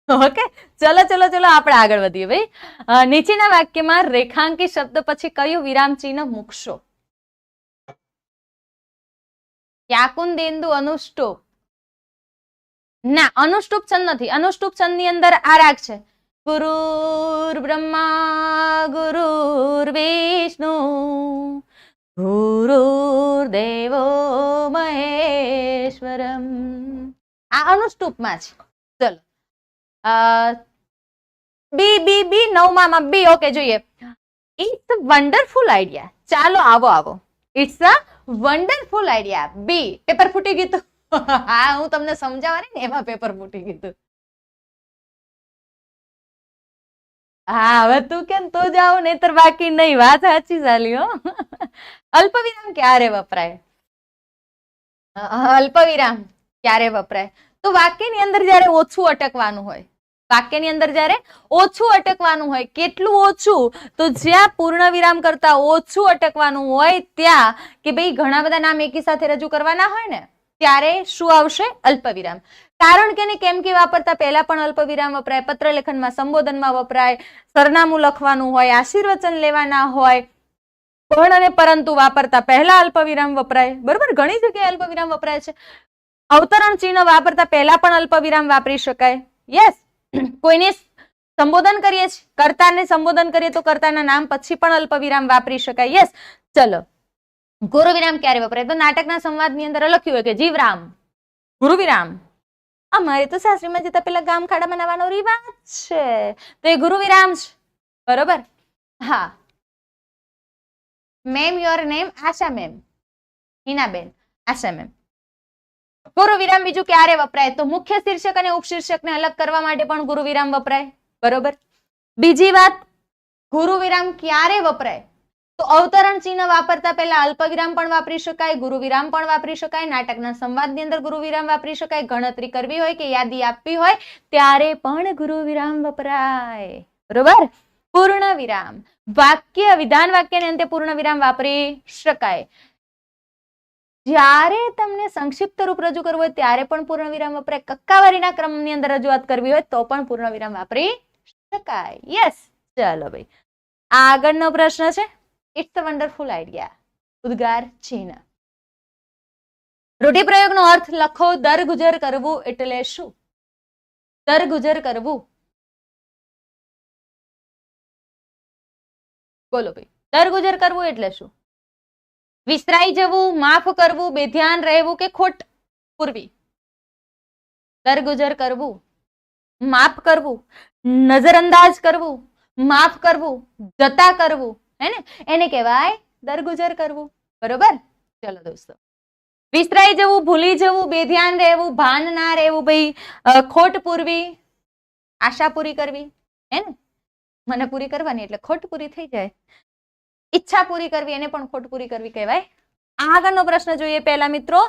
ઓકે ચલો ચલો ચલો આપણે આગળ વધીએ ભાઈ. નીચેના વાક્યમાં રેખાંકી શબ્દ પછી કયું વિરામ ચિહ્ન મૂકશો? યાકુંદેન્દુ અનુષ્ટુપ. ના, અનુષ્ટુપ છંદ નથી. અનુષ્ટુપ છંદ ની અંદર આ રાગ છે, ગુરુર બ્રહ્મા ગુરુર વિષ્ણુ ગુરુર્દેવો મહેશ્વરમ. આ અનુષ્ટુપમાં છે. ચલો બી બી બી નવમાં બી. ઓકે જોઈએ, ઇટ્સ વન્ડરફુલ આઈડિયા. ચાલો આવો આવો, it's a wonderful idea. B. Paper ફૂટી ગયું. હા હું તમને સમજાવવાની ને એમાં પેપર ફૂટી ગયું. હા હવે તું કેમ તો જાઓ, નહીતર બાકી નહીં. વાત સાચી ચાલી હો. અલ્પવિરામ ક્યારે વપરાય? અલ્પવિરામ ક્યારે વપરાય? તો વાક્યની અંદર જયારે ઓછું અટકવાનું હોય, વાક્યની અંદર જયારે ઓછું અટકવાનું હોય, કેટલું ઓછું? તો જ્યાં પૂર્ણ વિરામ કરતા ઓછું અટકવાનું હોય ત્યાં, કે ભાઈ ઘણા બધા નામ એકી સાથે રજૂ કરવાના હોય ને, ત્યારે શું આવશે? અલ્પવિરામ. કારણ કે કેમ કે વાપરતા પહેલા પણ અલ્પવિરામ વપરાય, પત્ર લેખનમાં સંબોધનમાં વપરાય, સરનામું લખવાનું હોય, આશીર્વચન લેવાના હોય, પણ અને પરંતુ વાપરતા પહેલા અલ્પવિરામ વપરાય. બરોબર, ઘણી જગ્યાએ અલ્પવિરામ વપરાય છે. અવતરણ ચિહ્ન વાપરતા પહેલા પણ અલ્પવિરામ વાપરી શકાય. યસ, કોઈને સંબોધન કરીએ છીએ, કર્તાને સંબોધન કરીએ તો કર્તાના નામ પછી પણ અલ્પવિરામ વાપરી શકાય. યસ. ચલો ગુરુ વિરામ ક્યારે વપરાય? તો નાટકના સંવાદની અંદર લખ્યું હોય કે જીવરામ ગુરુ વિરામ. અમારે તો સાસરીમાં જતા પેલા ગામ ખાડામાં નાવાનો રિવાજ છે, તો એ ગુરુ વિરામ છે. બરોબર. હા ma'am, your name? Asha ma'am. Hinaben. Asha ma'am. ગુરુ વિરામ બીજું ક્યારે વપરાય? તો મુખ્ય શીર્ષક અને ઉપશીર્ષક ને અલગ કરવા માટે પણ ગુરુ વિરામ વપરાય. બરોબર. બીજી વાત, ગુરુ વિરામ ક્યારે વપરાય? તો અવતરણ ચિહ્ન વાપરતા પહેલા અલ્પવિરામ પણ વાપરી શકાય, ગુરુ વિરામ પણ વાપરી શકાય, નાટકના સંવાદની અંદર ગુરુ વિરામ વાપરી શકાય, ગણતરી કરવી હોય કે યાદી આપવી હોય ત્યારે પણ ગુરુ વિરામ વપરાય. બરોબર. પૂર્ણ વિરામ, વાક્ય વિધાન વાક્યને અંતે પૂર્ણ વિરામ વાપરી શકાય. જ્યારે તમને સંક્ષિપ્ત રૂપ રજૂ કરવું હોય ત્યારે પણ પૂર્ણ વિરામ વપરાય. કક્કાવારીના ક્રમની અંદર રજૂઆત કરવી હોય તો પણ પૂર્ણ વિરામ વાપરી શકાય. યસ. ચાલો ભાઈ આગળનો પ્રશ્ન છે, ઇટ્સ અ વન્ડરફુલ આઈડિયા. ઉદ્ગાર ચિહ્ન. રૂઢિપ્રયોગનો અર્થ લખો. દરગુજર કરવું એટલે શું? દરગુજર કરવું. બોલો ભાઈ, દરગુજર કરવું એટલે શું? વિસરાઈ જવું, માફ કરવું, બેધ્યાન રહેવું કે ખોટ પૂરવી? દરગુજર કરવું, માફ કરવું, નજરઅંદાજ કરવું, માફ કરવું, જતા કરવું, હે ને, એને કહેવાય દરગુજર કરવું. બરોબર. ચલો દોસ્તો, વિસરાઈ જવું, ભૂલી જવું, બેધ્યાન રહેવું, ભાન ના રહેવું, ભાઈ ખોટ પૂરવી, આશા પૂરી કરવી, હે ને, મને પૂરી કરવાની એટલે ખોટ પૂરી થઈ જાય. ઈચ્છા પૂરી કરવી એને પણ ખોટ પૂરી કરવી કહેવાય. આગળનો પ્રશ્ન જોઈએ પહેલા મિત્રો.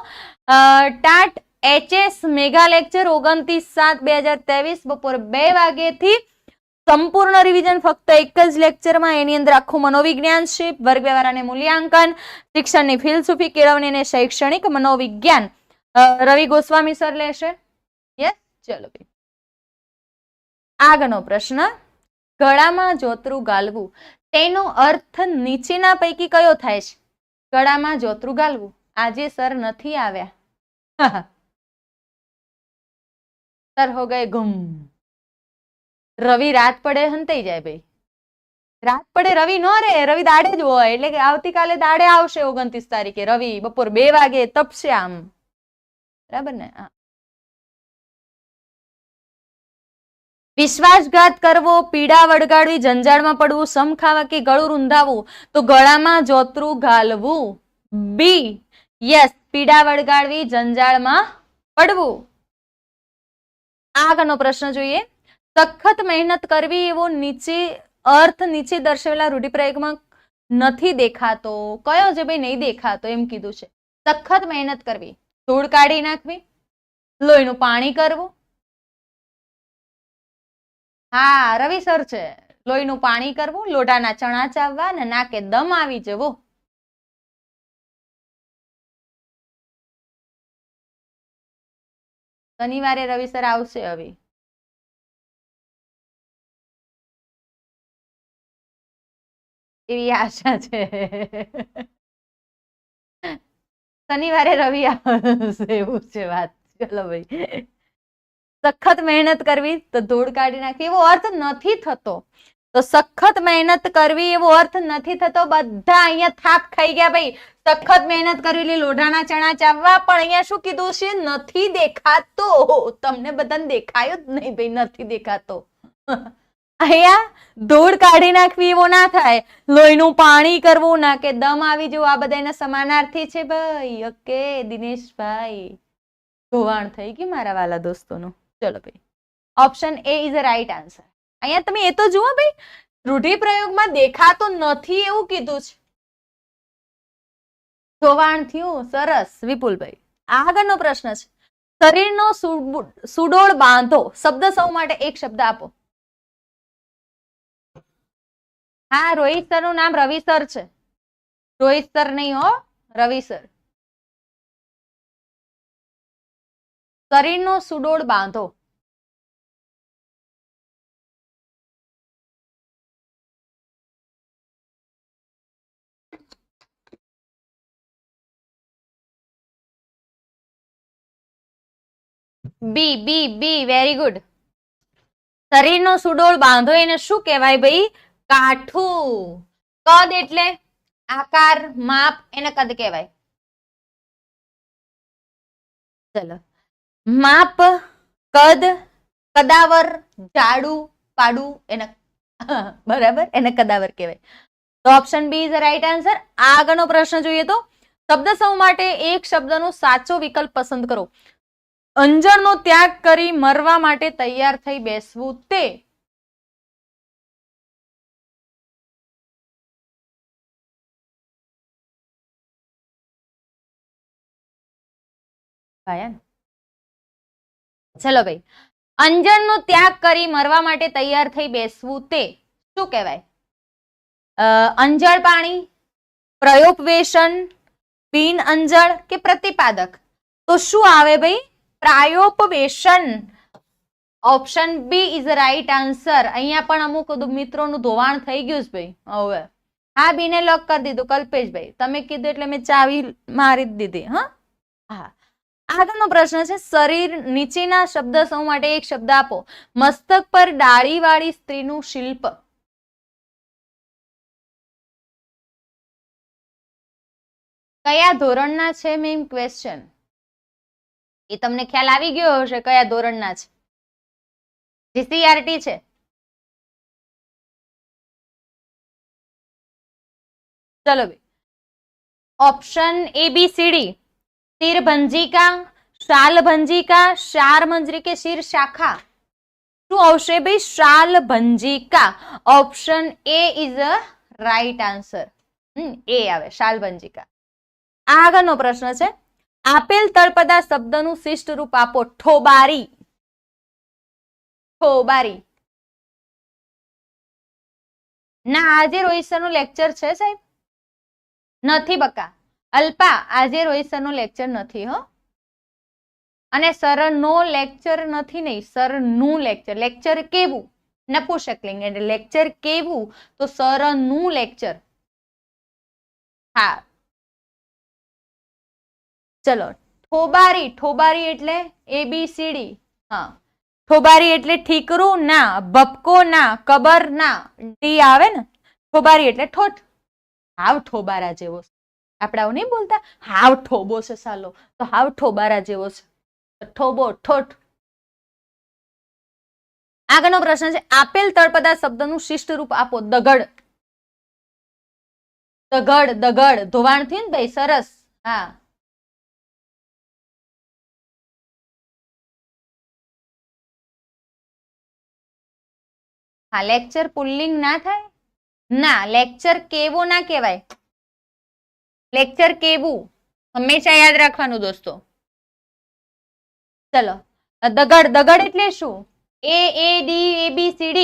ટાટ HS મેગા લેક્ચર 29/7/2023 બપોર 2 વાગ્યાથી સંપૂર્ણ રિવિઝન ફક્ત એક જ લેક્ચરમાં. એની અંદર આખું મનોવિજ્ઞાન છે, વર્ગ વ્યવહાર અને મૂલ્યાંકન, શિક્ષણની ફિલસૂફી, કેળવણી અને શૈક્ષણિક મનોવિજ્ઞાન રવિ ગોસ્વામી સર લેશે. યસ, ચલો ભાઈ આગળનો પ્રશ્ન. ગળામાં જોતરું ગાલવું તેનો અર્થ નીચેના પૈકી કયો થાય છે? ગળામાં જોતરું ગાલવું. આજે સર નથી આવ્યા. સર હો ગયે ગુમ. રવિ રાત પડે હંતાઈ જાય ભાઈ. રાત પડે રવિ નો રે, રવિ દાડે જ હોય. એટલે કે આવતીકાલે દાડે આવશે 29 તારીખે રવિ બપોર 2 વાગે તપશે આમ. બરાબર ને? વિશ્વાસઘાત કરવો, પીડા વળગાડવી, જંજાળમાં પડવું, સમ ખાવા કે ગળું રૂંધાવવું. તો ગળામાં જોતરું ઘાલવું. બી. યસ, પીડા વળગાડવી, જંજાળમાં પડવું. આગળનો પ્રશ્ન જોઈએ. સખત મહેનત કરવી એવો અર્થ નીચે દર્શાવેલા રૂઢિપ્રયોગમાં નથી દેખાતો. કયો છે ભાઈ? નહીં દેખાતો એમ કીધું છે. સખત મહેનત કરવી, ધૂળ કાઢી નાખવી, લોહીનું પાણી કરવું. હા, રવિ સર છે. લોહીનું પાણી કરવું, લોઢાના ચણા ચાવવા અને નાકે દમ આવી જવો. શનિવારે રવિ સર આવશે હવે. એવી આશા છે. શનિવારે રવિ આવશે એવું છે વાત. ચલો ભાઈ. સખત મહેનત કરવી તો ધૂળ કાઢી નાખવી એવો અર્થ નથી થતો. તો સખત મહેનત કરવી એવો અર્થ નથી થતો. બધા અહીંયા થાપ ખાઈ ગયા ભાઈ. સખત મહેનત કરવી, લોઢાના ચણા ચાવવા, પણ અહીંયા શું કીધું છે? નથી દેખાતો. તમને બધાને દેખાયો જ નહીં ભાઈ, નથી દેખાતો. અહીંયા ધૂળ કાઢી નાખવી એવો ના થાય. લોહીનું પાણી કરવું, ના કે દમ આવી જવું, આ બધા એના સમાનાર્થી છે ભાઈ. ઓકે દિનેશભાઈ, ધોવાણ થઈ ગયું મારા વાલા દોસ્તોનું. ચલો ભાઈ, option A is a right answer. અહીંયા તમે એ તો જુઓ ભાઈ, રૂઢિપ્રયોગમાં દેખાતો નથી એવું કીધું છે. ધોવાણ થયું. સરસ વિપુલભાઈ. આગળનો પ્રશ્ન છે. શરીરનો સુડોળ બાંધો શબ્દ સૌ માટે એક શબ્દ આપો. હા, રોહિત સર નું નામ રવિ સર છે. રોહિત સર નહીં હો, રવિ સર. શરીરનો સુડોળ બાંધો. બી બી બી, વેરી ગુડ. શરીરનો સુડોળ બાંધો એને શું કહેવાય ભાઈ? કાઠું. કદ એટલે આકાર, માપ, એને કદ કહેવાય. ચલો, માપ, કદ, કદાવર, જાડું, પાડું, એને બરાબર, એને કદાવર કહેવાય. તો option B is right answer. આગળનો પ્રશ્ન જોઈએ તો શબ્દ સમૂહ માટે એક શબ્દનો સાચો વિકલ્પ પસંદ કરો. અંજળનો ત્યાગ કરી મરવા માટે તૈયાર થઈ બેસવું તે. ચલો ભાઈ, અંજળનો ત્યાગ કરી મરવા માટે તૈયાર થઈ બેસવું તે શું કહેવાય? અંજળ પાણી, પ્રયોપવેશન, બિન અંજળ કે પ્રતિપાદક? તો શું આવે ભાઈ? પ્રાયોપવેશન. Option B is right answer. અહીંયા પણ અમુક મિત્રોનું ધોવાણ થઈ ગયું છે ભાઈ. હવે હા, બીને લોક કરી દીધું કલ્પેશભાઈ. તમે કીધું એટલે મેં ચાવી મારી જ દીધી. હા. આગળનો પ્રશ્ન છે. શરીર નીચેના શબ્દ સમૂહ માટે એક શબ્દ આપો. મસ્તક પર ડાળીવાળી સ્ત્રીનું શિલ્પ. કયા ધોરણના છે મેમ? ક્વેશ્ચન એ તમને ખ્યાલ આવી ગયો હશે કયા ધોરણના છે. જીસીઆરટી છે. ચલો ભાઈ, option A B C D. શિર ભંજિકા, શાલ ભંજિકા, શાર મંજરી કે શિર શાખા? શું આવશે ભાઈ? શાલ ભંજિકા. Option A is a right answer. એ આવે શાલ ભંજિકા. આગળનો પ્રશ્ન છે. આપેલ તળપદા શબ્દનું શિષ્ટ રૂપ આપો. ઠોબારી. ઠોબારી. ના, આજે રોહિત સર નું લેક્ચર છે સાહેબ? નથી બકા. અલ્પા, આજે રોહિત સર નું લેક્ચર નથી હો. અને સર નો લેક્ચર નથી, નહીં, સર નું લેક્ચર. લેક્ચર કેવું? નપુંસકલિંગ. એટલે લેક્ચર કેવું? તો સર નું લેક્ચર. હા, ચલો. ઠોબારી. ઠોબારી એટલે ABCD. હા, ઠોબારી એટલે ઠીકરું ના, ભપકો ના, કબર ના, ડી આવે ને. ઠોબારી એટલે ઠોઠ. હાવ ઠોબારા જેવો છે. આપણે આવું નહીં બોલતા, હાવ ઠોબો છે સાલો, તો હાવ ઠોબારા જેવો છે. ઠોબો, ઠોઠ. આગળનો પ્રશ્ન છે, આપેલ તળપદા શબ્દનું શિષ્ટ રૂપ આપો. દગડ. દગડ, દગડ. ધોવાણ થયું ને ભાઈ, સરસ. હા, હા. લેક્ચર પુલ્લિંગ ના થાય? ના, લેક્ચર કેવો ના કહેવાય. લેક્ચર કેવું હંમેશા યાદ રાખવાનું દોસ્તો. ચલો, દગડ. દગડ એટલે શું? AADABCD.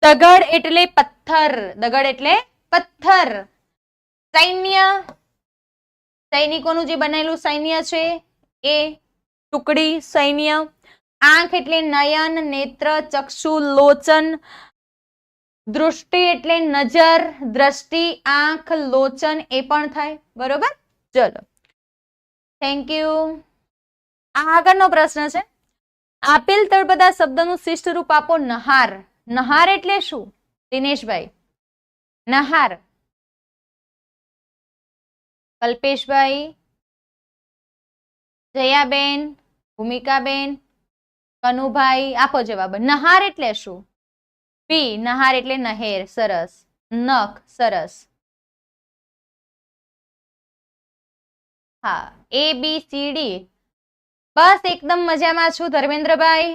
દગડ એટલે પથ્થર. દગડ એટલે પથ્થર. સૈન્ય, સૈનિકોનું જે બનેલું સૈન્ય છે એ. ટુકડી, સૈન્ય. આંખ એટલે નયન, નેત્ર, ચક્ષુ, લોચન. દૃષ્ટિ એટલે નજર, દ્રષ્ટિ, આંખ, લોચન એ પણ થાય. બરોબર. ચલો, થેન્ક યુ. આગળનો પ્રશ્ન છે, આપેલ તળપદા શબ્દનું શિષ્ટ રૂપ આપો. નહાર. નહાર એટલે શું દિનેશભાઈ? નહાર. કલ્પેશભાઈ, જયાબેન, ભૂમિકાબેન, કનુભાઈ, આપો જવાબ. નહાર એટલે શું? બી. નહાર એટલે નહેર. સરસ. નખ. સરસ. હા, ABCD. બસ એકદમ મજામાં છું ધર્મેન્દ્રભાઈ.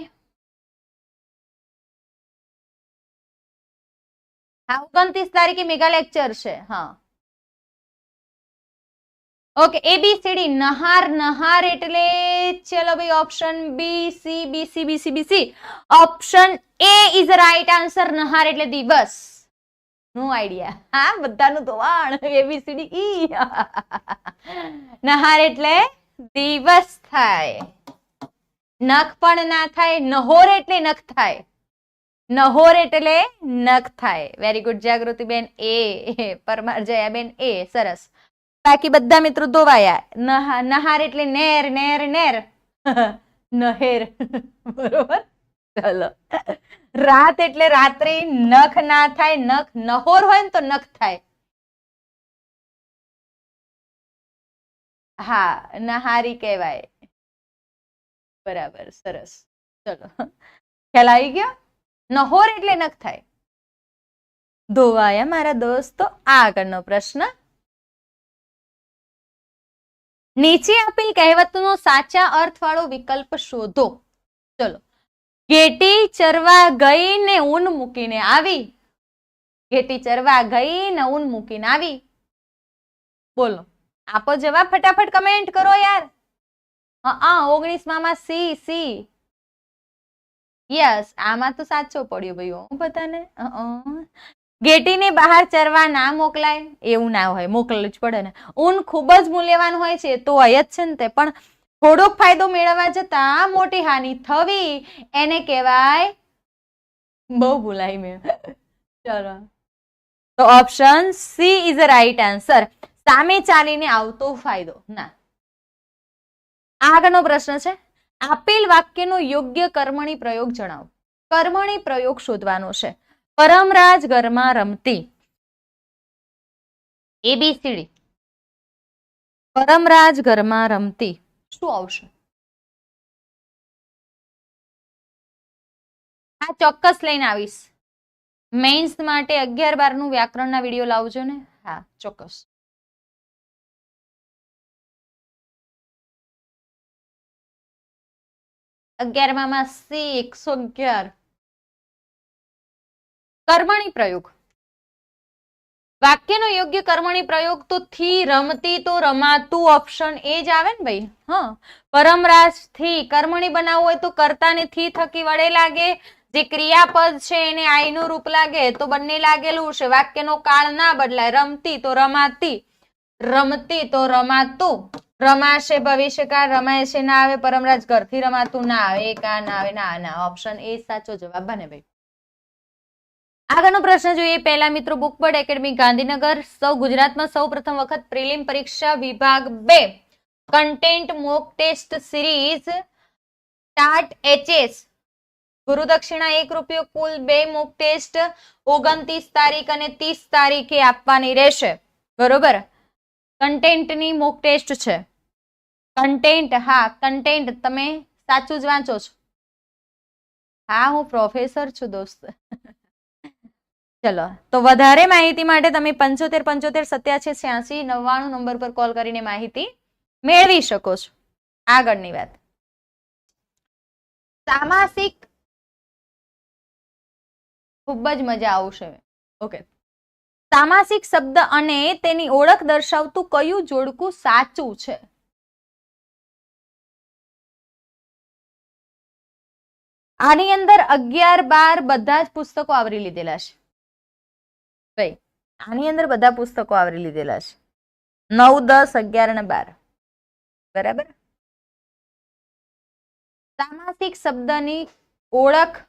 હા, 29 તારીખે મેગા લેક્ચર છે. હા, ઓકે. ABCD. નહાર. નહાર એટલે ચલો ભાઈ, option B, C, BC, BC, BC. Option A is right answer. નહાર એટલે દિવસ. No idea. હા, બધાનું ધોવાણ. ABCD ઈ. નહાર એટલે દિવસ થાય. નખ પણ ના થાય. નહોર એટલે નખ થાય. નહોર એટલે નખ થાય. વેરી ગુડ જાગૃતિબેન. એ. પરમાર જયાબેન. એ. સરસ. બાકી બધા મિત્રો ધોવાયા. નહાર એટલે નેર, નેર, નેર. નહેર. બરોબર. ચલો. રાત એટલે રાત્રિ. નખ ના થાય. નખ નહોર હોય ને તો નખ થાય. હા, નહારી કહેવાય. બરાબર. સરસ. ચલો, ખ્યાલ આવી ગયો. નહોર એટલે નખ થાય. ધોવાયા મારા દોસ્તો. આગળનો પ્રશ્ન, નીચે આપેલ કહેવતનો સાચા અર્થવાળો વિકલ્પ શોધો. ચલો. ઘેટી ચરવા ગઈ ને ઊન મૂકીને આવી. ઘેટી ચરવા ગઈ ને ઊન મૂકીને આવી. બોલો, આપો જવાબ. ફટાફટ કમેન્ટ કરો યાર. 19 સી. સી. યસ, આમાં તો સાચો પડ્યો ભાઈ બધાને. ઘેટીને બહાર ચરવા ના મોકલાય એવું ના હોય, મોકલવું જ પડે ને. ઊન ખૂબ જ મૂલ્યવાન હોય છે તો હોય જ છે ને તે, પણ થોડોક ફાયદો મેળવવા જતા મોટી હાનિ થવી એને કહેવાય. બહુ ભૂલાઈ મેં. ચલો, તો option C is a right answer. સામે ચાલીને આવતો ફાયદો ના. આગળનો પ્રશ્ન છે, આપેલ વાક્યનો યોગ્ય કર્મણી પ્રયોગ જણાવો. કર્મણી પ્રયોગ શોધવાનો છે. પરમરાજ ઘરમાં રમતી. ABCD. પરમરાજ ઘરમાં રમતી. શું આવશે? હા, ચોક્કસ લઈને આવીશ. મેઇન્સ માટે 11-12 નું વ્યાકરણના વિડીયો લાવજો ને. હા, ચોક્કસ. અગિયારમાં સી 111. કર્મણી પ્રયોગ. વાક્યનો યોગ્ય કર્મણી પ્રયોગ તો થી, રમતી તો રમાતું, ઓપ્શન એ જ આવે ને ભાઈ. હા, પરમરાજ થી કર્મણી બનાવવું હોય તો કર્તા ને થી થકી વડે લાગે, જે ક્રિયાપદ છે એને આઈ નું રૂપ લાગે તો બંને લાગેલું છે. વાક્યનો કાળ ના બદલાય. રમતી તો રમાતી, રમતી તો રમાતું, રમાશે ભવિષ્યકાળ, રમાય છે ના આવે, પરમરાજ ઘરથી રમાતું ના આવે, એક આ ના આવે, ના. ઓપ્શન એ સાચો જવાબ બને ભાઈ. આગળનો પ્રશ્ન જોઈએ. પહેલા મિત્રો બુક બોર્ડ એકેડમી ગાંધીનગર ગુજરાતમાં સૌ પ્રથમ વખત પ્રિલિમ પરીક્ષા વિભાગ 2 content mock test series TAT HS ગુરુ દક્ષિણા ₹1 કુલ 2 મોક ટેસ્ટ 29 તારીખ અને 30 તારીખે આપવાની રહેશે. બરોબર, કન્ટેન્ટની મોક ટેસ્ટ છે. કન્ટેન્ટ, હા કન્ટેન્ટ, તમે સાચું જ વાંચો છો. હા, હું પ્રોફેસર છું દોસ્ત. ચલો, તો વધારે માહિતી માટે તમે 75 75 87 86 99 નંબર પર કોલ કરીને માહિતી મેળવી શકો છો. આગળની વાત, સામાસિક ખૂબ જ મજા આવશે. ઓકે, સામાસિક શબ્દ અને તેની ઓળખ દર્શાવતું કયું જોડકું સાચું છે? આની અંદર 11 12 બધા જ પુસ્તકો આવરી લીધેલા છે ભાઈ. આની અંદર બધા પુસ્તકો આવરી લીધેલા છે, 9 10 11 અને 12. બરાબર, સામાસિક શબ્દની ઓળખ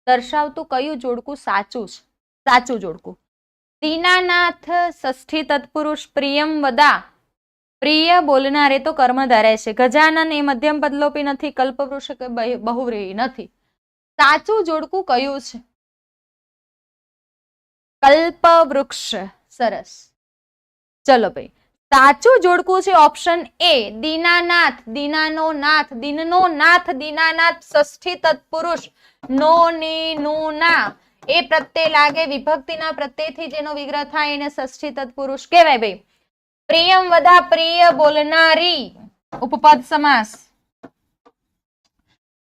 દર્શાવતું કયું જોડકું સાચું છે? સાચું જોડકું દીનાનાથ ષષ્ઠી તત્પુરુષ પ્રિયમ વદા, પ્રિય બોલનારે તો કર્મધારે છે. ગજાનન એ મધ્યમ પદલોપી નથી, કલ્પવૃક્ષ કે બહુવ્રીહી નથી. સાચું જોડકું કયું છે? કલ્પવૃક્ષ. સરસ. ચલો ભાઈ, સાચું જોડકું છે ઓપ્શન એ દીનાનાથ. દીનાનો નાથ, દીનનો નાથ, દીનાનાથ ષષ્ઠી તત્પુરુષ, નો ની નું ના એ પ્રત્યય લાગે, વિભક્તિના પ્રત્યયથી જેનો વિગ્રહ થાય એને ષષ્ઠી તત્પુરુષ કહેવાય ભાઈ. પ્રિયમ વદા, પ્રિય બોલનારી, ઉપપદ સમાસ.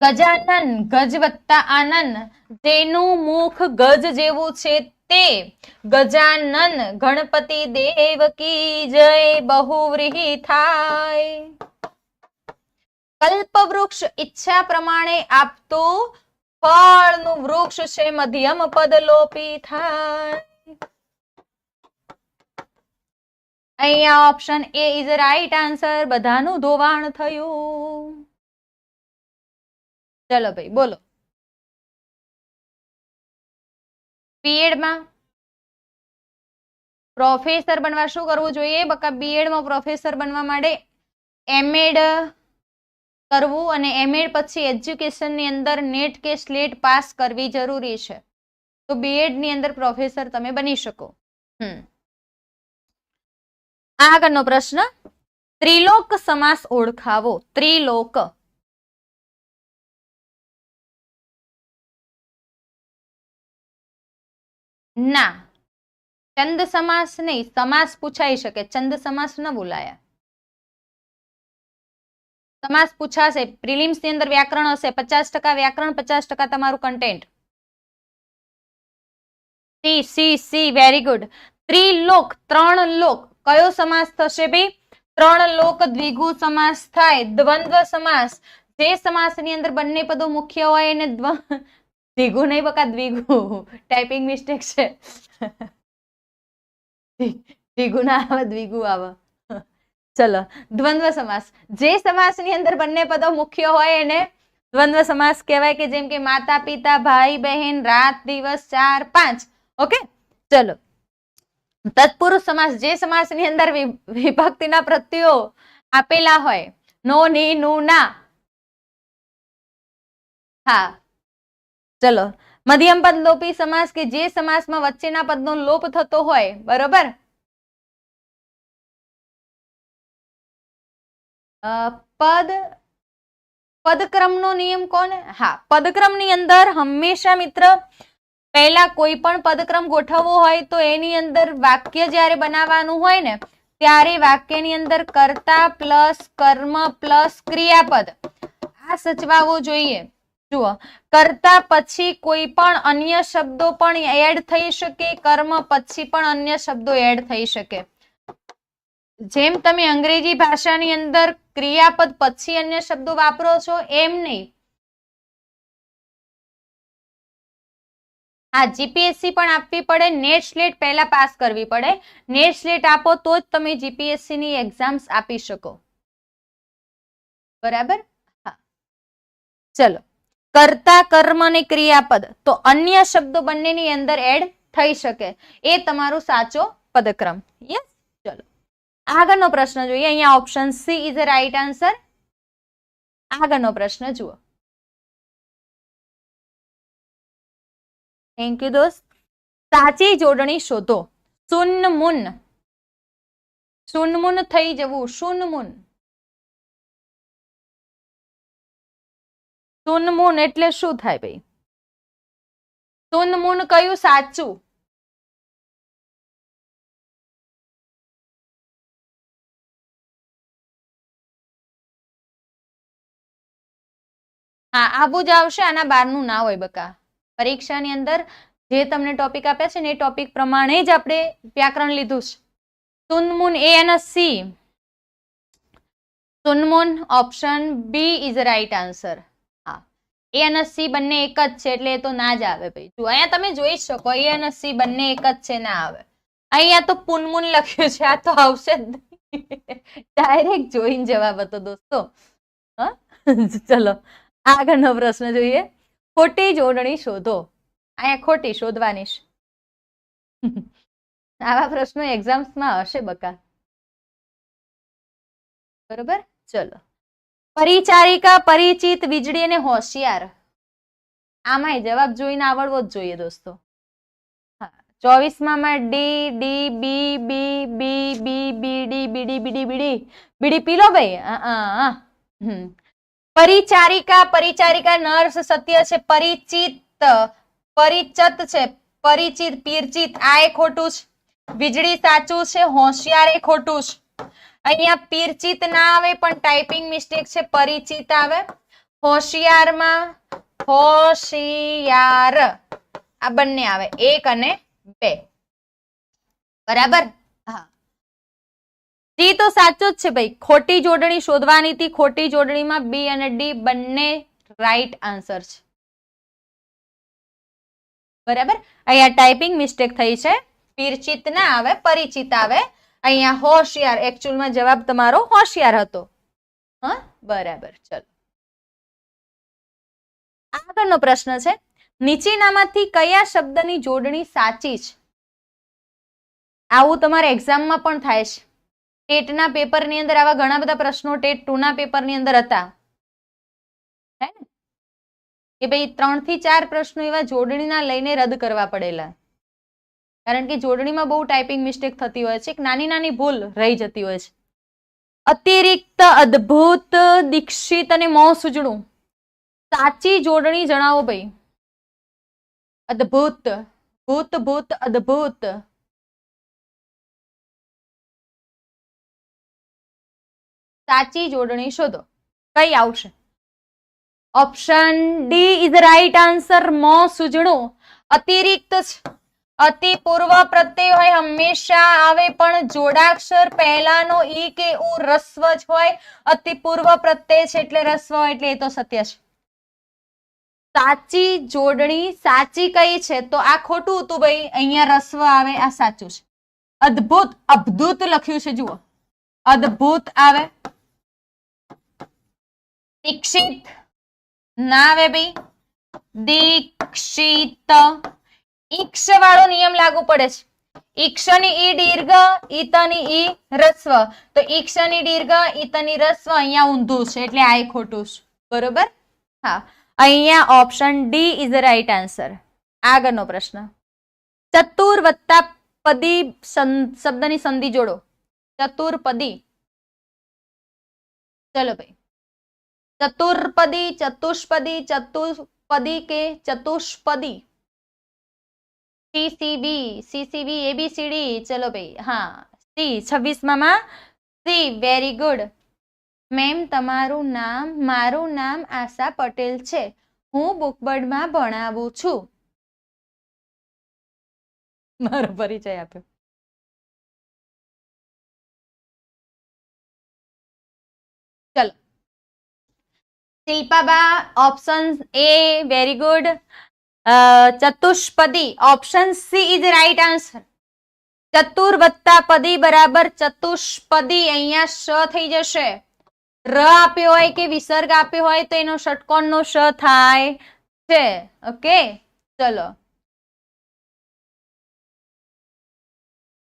ગજાનન, ગજ વત્તા આનંદ, તેનું મુખ ગજ જેવું છે તે. ગજાનન ગણપતિ દેવકી જય, બહુવ્રીહી થાય. કલ્પવૃક્ષ ઈચ્છા પ્રમાણે આપતું ફળનું વૃક્ષ છે, મધ્યમ પદલોપી થાય. અહીંયા option A is right answer. બધાનું ધોવાણ થયું. ચલો ભાઈ બોલો. બીએડમાં પ્રોફેસર બનવા શું કરવું જોઈએ? બકા બીએડમાં પ્રોફેસર બનવા માટે એમએડ કરવું અને એમએડ પછી એજ્યુકેશનની અંદર નેટ કે સ્લેટ પાસ કરવી જરૂરી છે. તો બીએડ ની અંદર પ્રોફેસર તમે બની શકો. આગળનો પ્રશ્ન, ત્રિલોક સમાસ ઓળખાવો. ત્રિલોક. ના, ચંદ સમાસ નહીં, સમાસ પૂછાઈ શકે, ચંદ સમાસ ન બોલાયા. સમાસ પૂછાશે પ્રિલિમ્સ ની અંદર. વ્યાકરણ હશે, 50% વ્યાકરણ, 50% તમારું content. C C C, very good. Trilok, 3 લોક. કયો સમાસ થશે ભાઈ? 3 લોક દ્વિગુ સમાસ થાય. દ્વંદ્વ સમાસ, જે સમાસની અંદર બંને પદો મુખ્ય હોય એને દ્વિગુ નહીં બકા, દ્વિગુ. ટાઈપિંગ મિસ્ટેક છે. દ્વિગુ ના આવે, દ્વિગુ આવે. ચલો, દ્વંદ્વ સમાસ, જે સમાસની અંદર બંને પદો મુખ્ય હોય એને દ્વંદ્વ સમાસ કહેવાય. કે જેમ કે માતા પિતા, ભાઈ બહેન, રાત દિવસ, 4 5. ઓકે, ચલો. તત્પુરુષ સમાસ, જે સમાસની અંદર વિભક્તિના પ્રત્યયો આપેલા હોય, નો ની નું ના. હા, ચલો. મધ્યમ પદ લોપી સમાસ, કે જે સમાસમાં વચ્ચેના પદનો લોપ થતો હોય. બરોબર. પદક્રમનો નિયમ કોને? હા, પદક્રમની અંદર હંમેશા મિત્ર પહેલા કોઈ પણ પદક્રમ ગોઠવવો હોય તો એની અંદર વાક્ય જ્યારે બનાવવાનું હોય ને ત્યારે વાક્યની અંદર કર્તા પ્લસ કર્મ પ્લસ ક્રિયાપદ આ સચવાવો જોઈએ. જુઓ, કર્તા પછી કોઈ પણ અન્ય શબ્દો પણ એડ થઈ શકે, કર્મ પછી પણ અન્ય શબ્દો એડ થઈ શકે. જેમ તમે અંગ્રેજી ભાષાની અંદર ક્રિયાપદ પછી અન્ય શબ્દો વાપરો છો એમ નહીં. હા, જીપીએસસી પણ આપવી પડે, નેટ સ્લેટ પહેલા પાસ કરવી પડે. નેટ સ્લેટ આપો તો જ તમે જીપીએસસી ની એક્ઝામ્સ આપી શકો. બરાબર? હા, ચલો. કર્તા, કર્મ અને ક્રિયાપદ તો અન્ય શબ્દો બંનેની અંદર એડ થઈ શકે, એ તમારો સાચો પદક્રમ. યસ, ચલો આગળનો પ્રશ્ન જોઈએ. અહીંયા option C is the right answer. આગળનો પ્રશ્ન જુઓ. થેન્ક યુ દોસ્ત. સાચી જોડણી શોધો. સુન્નમુન, સુન્નમુન થઈ જવું, સુન્નમુન. સુન્નમુન એટલે શું થાય ભાઈ? સુન્નમુન કયું સાચું? હા, આવું જ આવશે, આના બહારનું ના હોય બકા. પરીક્ષાની અંદર જે તમને ટોપિક આપ્યા છે ને એ ટોપિક પ્રમાણે જ આપણે વ્યાકરણ લીધું છે. સુન્નમુન, એ અને સી. સુન્નમુન option B is right answer. હા, એ અને સી બંને એક જ છે એટલે એ તો ના જ આવે ભાઈ. જો અહીંયા તમે જોઈ શકો, એ અને સી બંને એક જ છે, ના આવે. અહીંયા તો પુનમુન લખ્યું છે, આ તો આવશે જ નહીં. ડાયરેક્ટ જોઈને જવાબ હતો દોસ્તો. હા, ચલો આગળનો પ્રશ્ન જોઈએ. ખોટી જોડણી શોધો. અહીંયા ખોટી શોધવાની છે. આવા પ્રશ્નો એક્ઝામ્સમાં હશે બકા. બરોબર, ચલો. પરિચારિકા, પરિચિત, વીજળી અને હોશિયાર. આમાંય જવાબ જોઈને આવડવો જ જોઈએ દોસ્તો. હા, 24માં ડી, ડી, બી, બી, બી, બી, બી, ડી, બીડી, બીડી, બીડી, બીડી પી લો ભાઈ. પરિચારિકા, પરિચારિકા નર્સ સત્ય છે. પરિચિત, પરિચત છે. પરિચિત, પીરચિત, આ એ ખોટું છે. વીજળી સાચું છે. હોશિયાર એ ખોટું છે. અહીંયા પીરચિત ના આવે પણ ટાઈપિંગ મિસ્ટેક છે, પરિચિત આવે. હોશિયારમાં હોશિયાર આ બંને આવે, 1 અને 2. બરાબર? હા, ડી તો સાચું જ છે ભાઈ. ખોટી જોડણી શોધવાની હતી. ખોટી જોડણીમાં બી અને ડી બંને રાઈટ આન્સર છે. બરાબર? અહીંયા ટાઈપિંગ મિસ્ટેક થઈ છે. પીરચિત ના આવે, પરિચિત આવે. અહીંયા હોશિયાર, એકચ્યુઅલમાં જવાબ તમારો હોશિયાર હતો. હા, બરાબર. ચલો આગળનો પ્રશ્ન છે. નીચેનામાંથી કયા શબ્દની જોડણી સાચી છે? આવું તમારા એક્ઝામમાં પણ થાય છે. ટેટના પેપરની અંદર આવા ઘણા બધા પ્રશ્નો ટેટ 2 ના પેપરની અંદર હતા. હે ને? કે ભાઈ 3 થી 4 પ્રશ્નો એવા જોડણીના લઈને રદ કરવા પડેલા. કારણ કે જોડણીમાં બહુ ટાઈપિંગ મિસ્ટેક થતી હોય છે, એક નાની નાની ભૂલ રહી જતી હોય છે. અતિરિક્ત, અદ્ભુત, દીક્ષિત અને મોં સૂજણું. સાચી જોડણી જણાવો ભાઈ. અદ્ભુત, ભૂત, ભૂત, અદ્ભુત. સાચી જોડણી શોધો. કઈ આવશે? Option D is right answer. મોં સૂજણું અતિરિક્ત, અતિ પૂર્વ પ્રત્યય હોય હંમેશા આવે, પણ જોડાક્ષર પહેલાનો ઈ કે ઉ રસ્વ જ હોય. અતિ પૂર્વ પ્રત્યય છે એટલે રસ્વ હોય, એટલે એ તો સત્ય છે. સાચી જોડણી સાચી કઈ છે? તો આ ખોટું હતું ભાઈ. અહીંયા રસ્વ આવે, આ સાચું છે. અદ્ભુત, અદ્ભુત લખ્યું છે, જુઓ. અદ્ભુત આવે. દીક્ષિત ના આવે ભાઈ. દીક્ષિત, ઈક્ષ વાળો નિયમ લાગુ પડે છે. ઈક્ષની ઈ દીર્ઘ, ઈતની ઈ રસ્વ. તો ઈક્ષની દીર્ઘ, ઈતની રસ્વ અહીંયા ઊંધું છે, એટલે આ ખોટું છે. બરોબર? હા, અહીંયા option D is the right answer. આગળનો પ્રશ્ન. ચતુર વત્તા પદી શબ્દની સંધિ જોડો. ચતુર્પદી. ચલો ભાઈ. ચતુર્પદી, ચતુષ્પદી, ચતુષ્પદી કે ચતુષ્પદી. CCB, CCB, ABCD. ચલો ભાઈ. હા, સી 26માં સી. Very good. મેમ તમારું નામ? મારું નામ આશા પટેલ છે. હું બુકબર્ડમાં ભણાવું છું. મારો પરિચય આપ્યો. ચલો Shilpaba option A very good. ચતુષ્પદી option C is right answer. ચતુર વત્તા પદી બરાબર ચતુષ્પદી. અહીંયા શ થઈ જશે. ર આપ્યો હોય કે વિસર્ગ આપ્યો હોય તો એનો ષટકોણ નો શ થાય છે. ઓકે ચલો.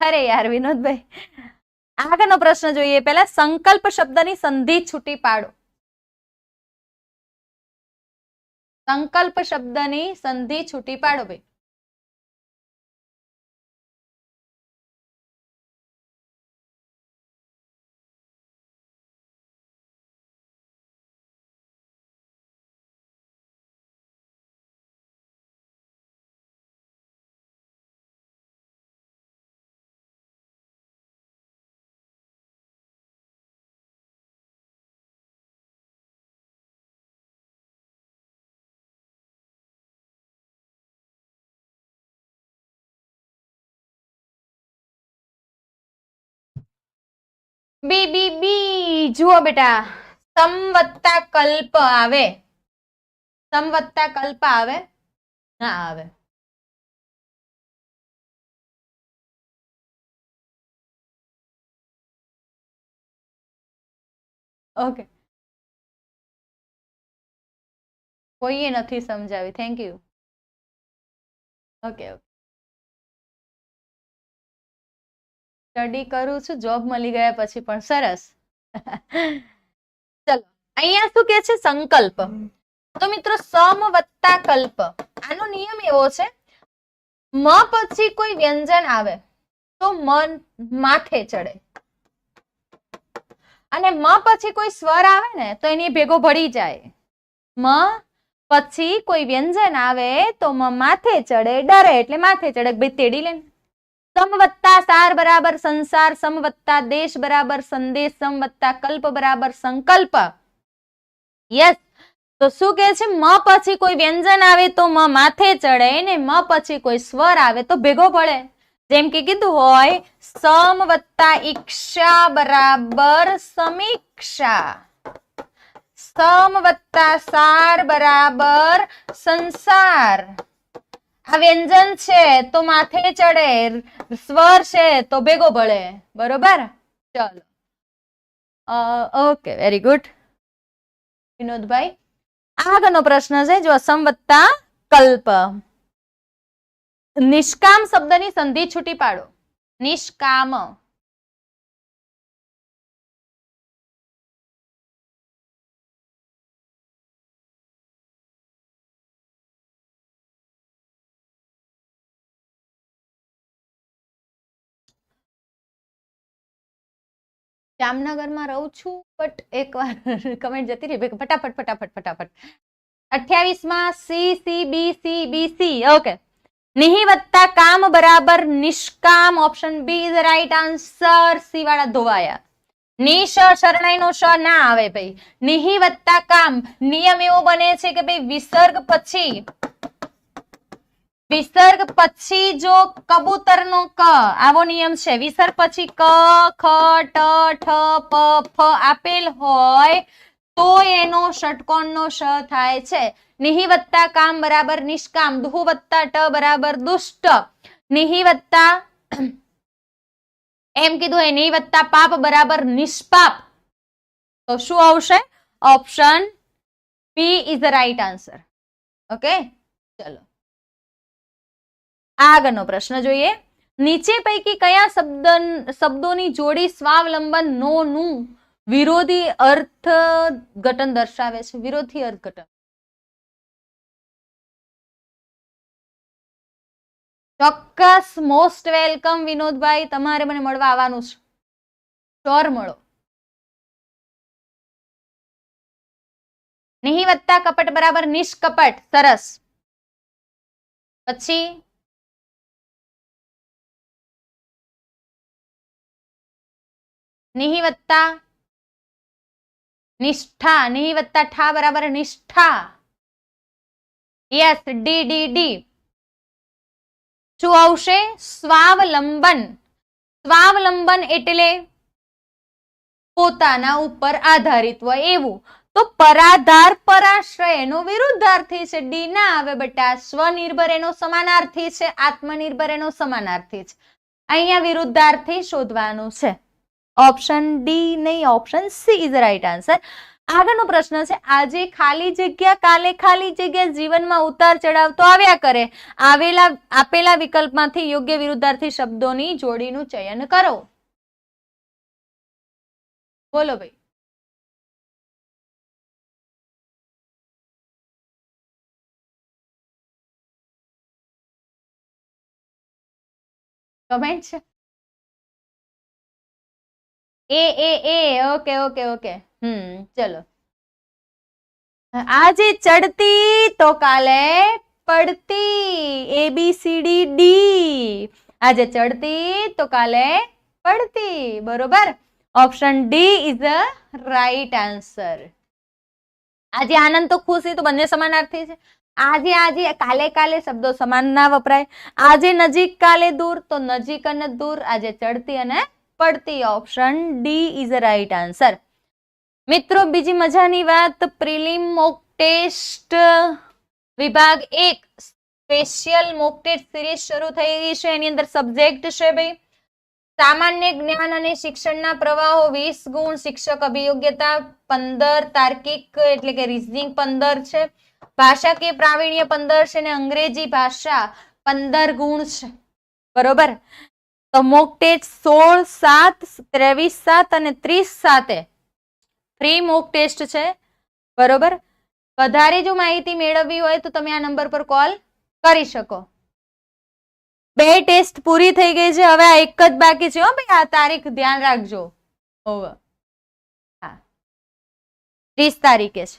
અરે યાર વિનોદભાઈ, આગળનો પ્રશ્ન જોઈએ. પહેલા સંકલ્પ શબ્દની સંધિ છૂટી પાડો. સંકલ્પ શબ્દની સંધિ છૂટી પાડો ભાઈ. બી બી બી જુઓ બેટા, સમ વત્તા કલ્પ આવે. સમ વત્તા કલ્પ આવે ના આવે? ઓકે, કોઈએ નથી સમજાવી. Thank you. Okay okay, study કરું છું જોબ મળી ગયા પછી પણ. સરસ. ચલો અહીંયા શું કે છે? સંકલ્પ. તો મિત્રો સમ વત્તા કલ્પ, આનો નિયમ એવો છે, મ પછી કોઈ વ્યંજન આવે તો મન માથે ચડે, અને મ પછી કોઈ સ્વર આવે ને તો એની ભેગો ભળી જાય. મ પછી કોઈ વ્યંજન આવે તો મ માથે ચડે, ડરે એટલે માથે ચડે. ભાઈ તેડી લે. સમ વત્તા સાર બરાબર સંસાર, સમ વત્તા દેશ બરાબર સંદેશ, સમ વત્તા કલ્પ બરાબર સંકલ્પ. યસ. તો શું કે છે? મ પછી કોઈ વ્યંજન આવે તો મ માથે ચડે, ને મ પછી કોઈ સ્વર આવે તો ભેગો પડે. જેમ કે કીધું હોય, સમ વત્તા ઈક્ષા બરાબર સમીક્ષા, સમ વત્તા સાર બરાબર સંસાર. આ વ્યંજન છે તો માથે ચડે, સ્વર છે તો ભેગો પડે. બરોબર. ચલો ઓકે, વેરી ગુડ વિનોદભાઈ. આગળનો પ્રશ્ન છે જો, સમ વત્તા કલ્પ. નિષ્કામ શબ્દની સંધિ છૂટી પાડો. નિષ્કામ. જામનગરમાં રહું છું, બટ એકવાર કમેન્ટ જતી રહી. ફટાફટ ફટાફટ ફટાફટ. 28 માં C C B C B C. Okay. નિહિ વત્તા કામ બરાબર નિષ્કામ. Option B is right answer. C વાળા ધોવાયા. નિશ શરણાઈ નો શ ના આવે ભાઈ. નિહિ વત્તા કામ. નિયમ એવો બને છે કે ભાઈ વિસર્ગ પછી જો કબૂતર નો ક, આવો નિયમ છે. વિસર્ગ પછી ક, ખ, ટ, ઠ, પ, ફ આપેલ હોય તો એનો ષટકોણ નો શ થાય છે. નિહિ વત્તા કામ બરાબર નિષ્કામ, દુહુ વત્તા ટ બરાબર દુષ્ટ, નિહિ વત્તા એમ કીધું હોય, નિહિ વત્તા પાપ બરાબર નિષ્પાપ. તો શું આવશે? Option B is the right answer. Okay ચલો આગળનો પ્રશ્ન જોઈએ. નીચે પૈકી કયા શબ્દોની જોડી સ્વાવલંબન નો નું વિરોધી અર્થઘટન દર્શાવે છે? વિરોધી અર્થઘટન. ચોક્કસ. મોસ્ટ વેલકમ વિનોદભાઈ, તમારે મને મળવા આવવાનું છે. ચોર મળો. નિહિ વત્તા કપટ બરાબર નિષ્કપટ. સરસ. પછી નિહિ વત્તા નિષ્ઠા. નિહિ વત્તા ઠા બરાબર નિષ્ઠા. Yes, D D D. શું આવશે? સ્વાવલંબન. સ્વાવલંબન એટલે પોતાના ઉપર આધારિત હોય એવું. તો પરાધાર પરાશ્રય એનો વિરુદ્ધાર્થી છે. ડી ના આવે બેટા. સ્વનિર્ભર એનો સમાનાર્થી છે. આત્મનિર્ભર એનો સમાનાર્થી છે. અહીંયા વિરુદ્ધાર્થી શોધવાનું છે. ઓપ્શન ડી નહીં, option C is right answer. આગળનો પ્રશ્ન છે, આજે ખાલી જગ્યા કાલે ખાલી જગ્યા, જીવનમાં ઉતાર ચઢાવ તો આવ્યા કરે. આપેલા વિકલ્પમાંથી યોગ્ય વિરુદ્ધાર્થી શબ્દોની જોડીનું ચયન કરો. બોલો ભાઈ. કમેન્ટ છે. એ ઓકે ઓકે ઓકે. ચલો. આજે ચડતી તો કાલે પડતી. ABCD. આજે ચડતી તો કાલે પડતી. બરોબર. Option D is the right answer. આજે આનંદ તો ખુશી તો બંને સમાનાર્થી છે. આજે આજે કાલે કાલે શબ્દો સમાન ના વપરાય. આજે નજીક કાલે દૂર તો નજીક અને દૂર. આજે ચડતી અને પડતી. Option D is right answer. મિત્રો બીજી મજાની વાત, પ્રિલિમ મોક ટેસ્ટ વિભાગ 1 સ્પેશિયલ મોક ટેસ્ટ સિરીઝ શરૂ થઈ ગઈ છે. એની અંદર સબ્જેક્ટ છે ભાઈ સામાન્ય જ્ઞાન અને શિક્ષણના પ્રવાહો 20 ગુણ, શિક્ષક અભિયોગ્યતા 15, તાર્કિક એટલે કે રીઝનિંગ 15 છે, ભાષાકીય પ્રાવીણ્ય 15 છે અને અંગ્રેજી ભાષા 15 ગુણ છે. બરોબર. તો મોક ટેસ્ટ 16/7, 23/7 અને 30/7 ફ્રી મોક ટેસ્ટ છે. બરોબર. વધારે જો માહિતી મેળવવી હોય તો તમે આ નંબર પર કોલ કરી શકો. 2 ટેસ્ટ પૂરી થઈ ગઈ છે. હવે આ એક જ બાકી છે. હો ભાઈ, આ તારીખ ધ્યાન રાખજો. હા, 30 તારીખે છે.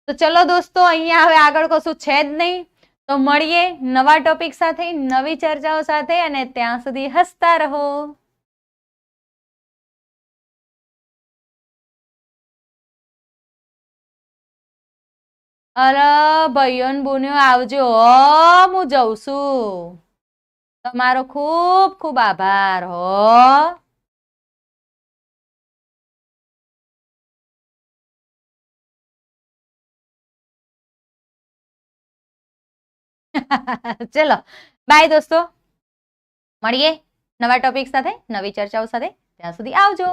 તો ચલો દોસ્તો, અહીંયા હવે આગળ કશું છે જ નહીં. તો મળીએ નવા ટોપિક સાથે, નવી ચર્ચાઓ સાથે, અને ત્યાં સુધી હસતા રહો. અરે ભાઈઓ ને બોન્યો આવજો. હું જઉં છું. તમારો ખૂબ ખૂબ આભાર હો. ચલો બાય દોસ્તો, મળીએ નવા ટોપિક સાથે, નવી ચર્ચાઓ સાથે. ત્યાં સુધી આવજો.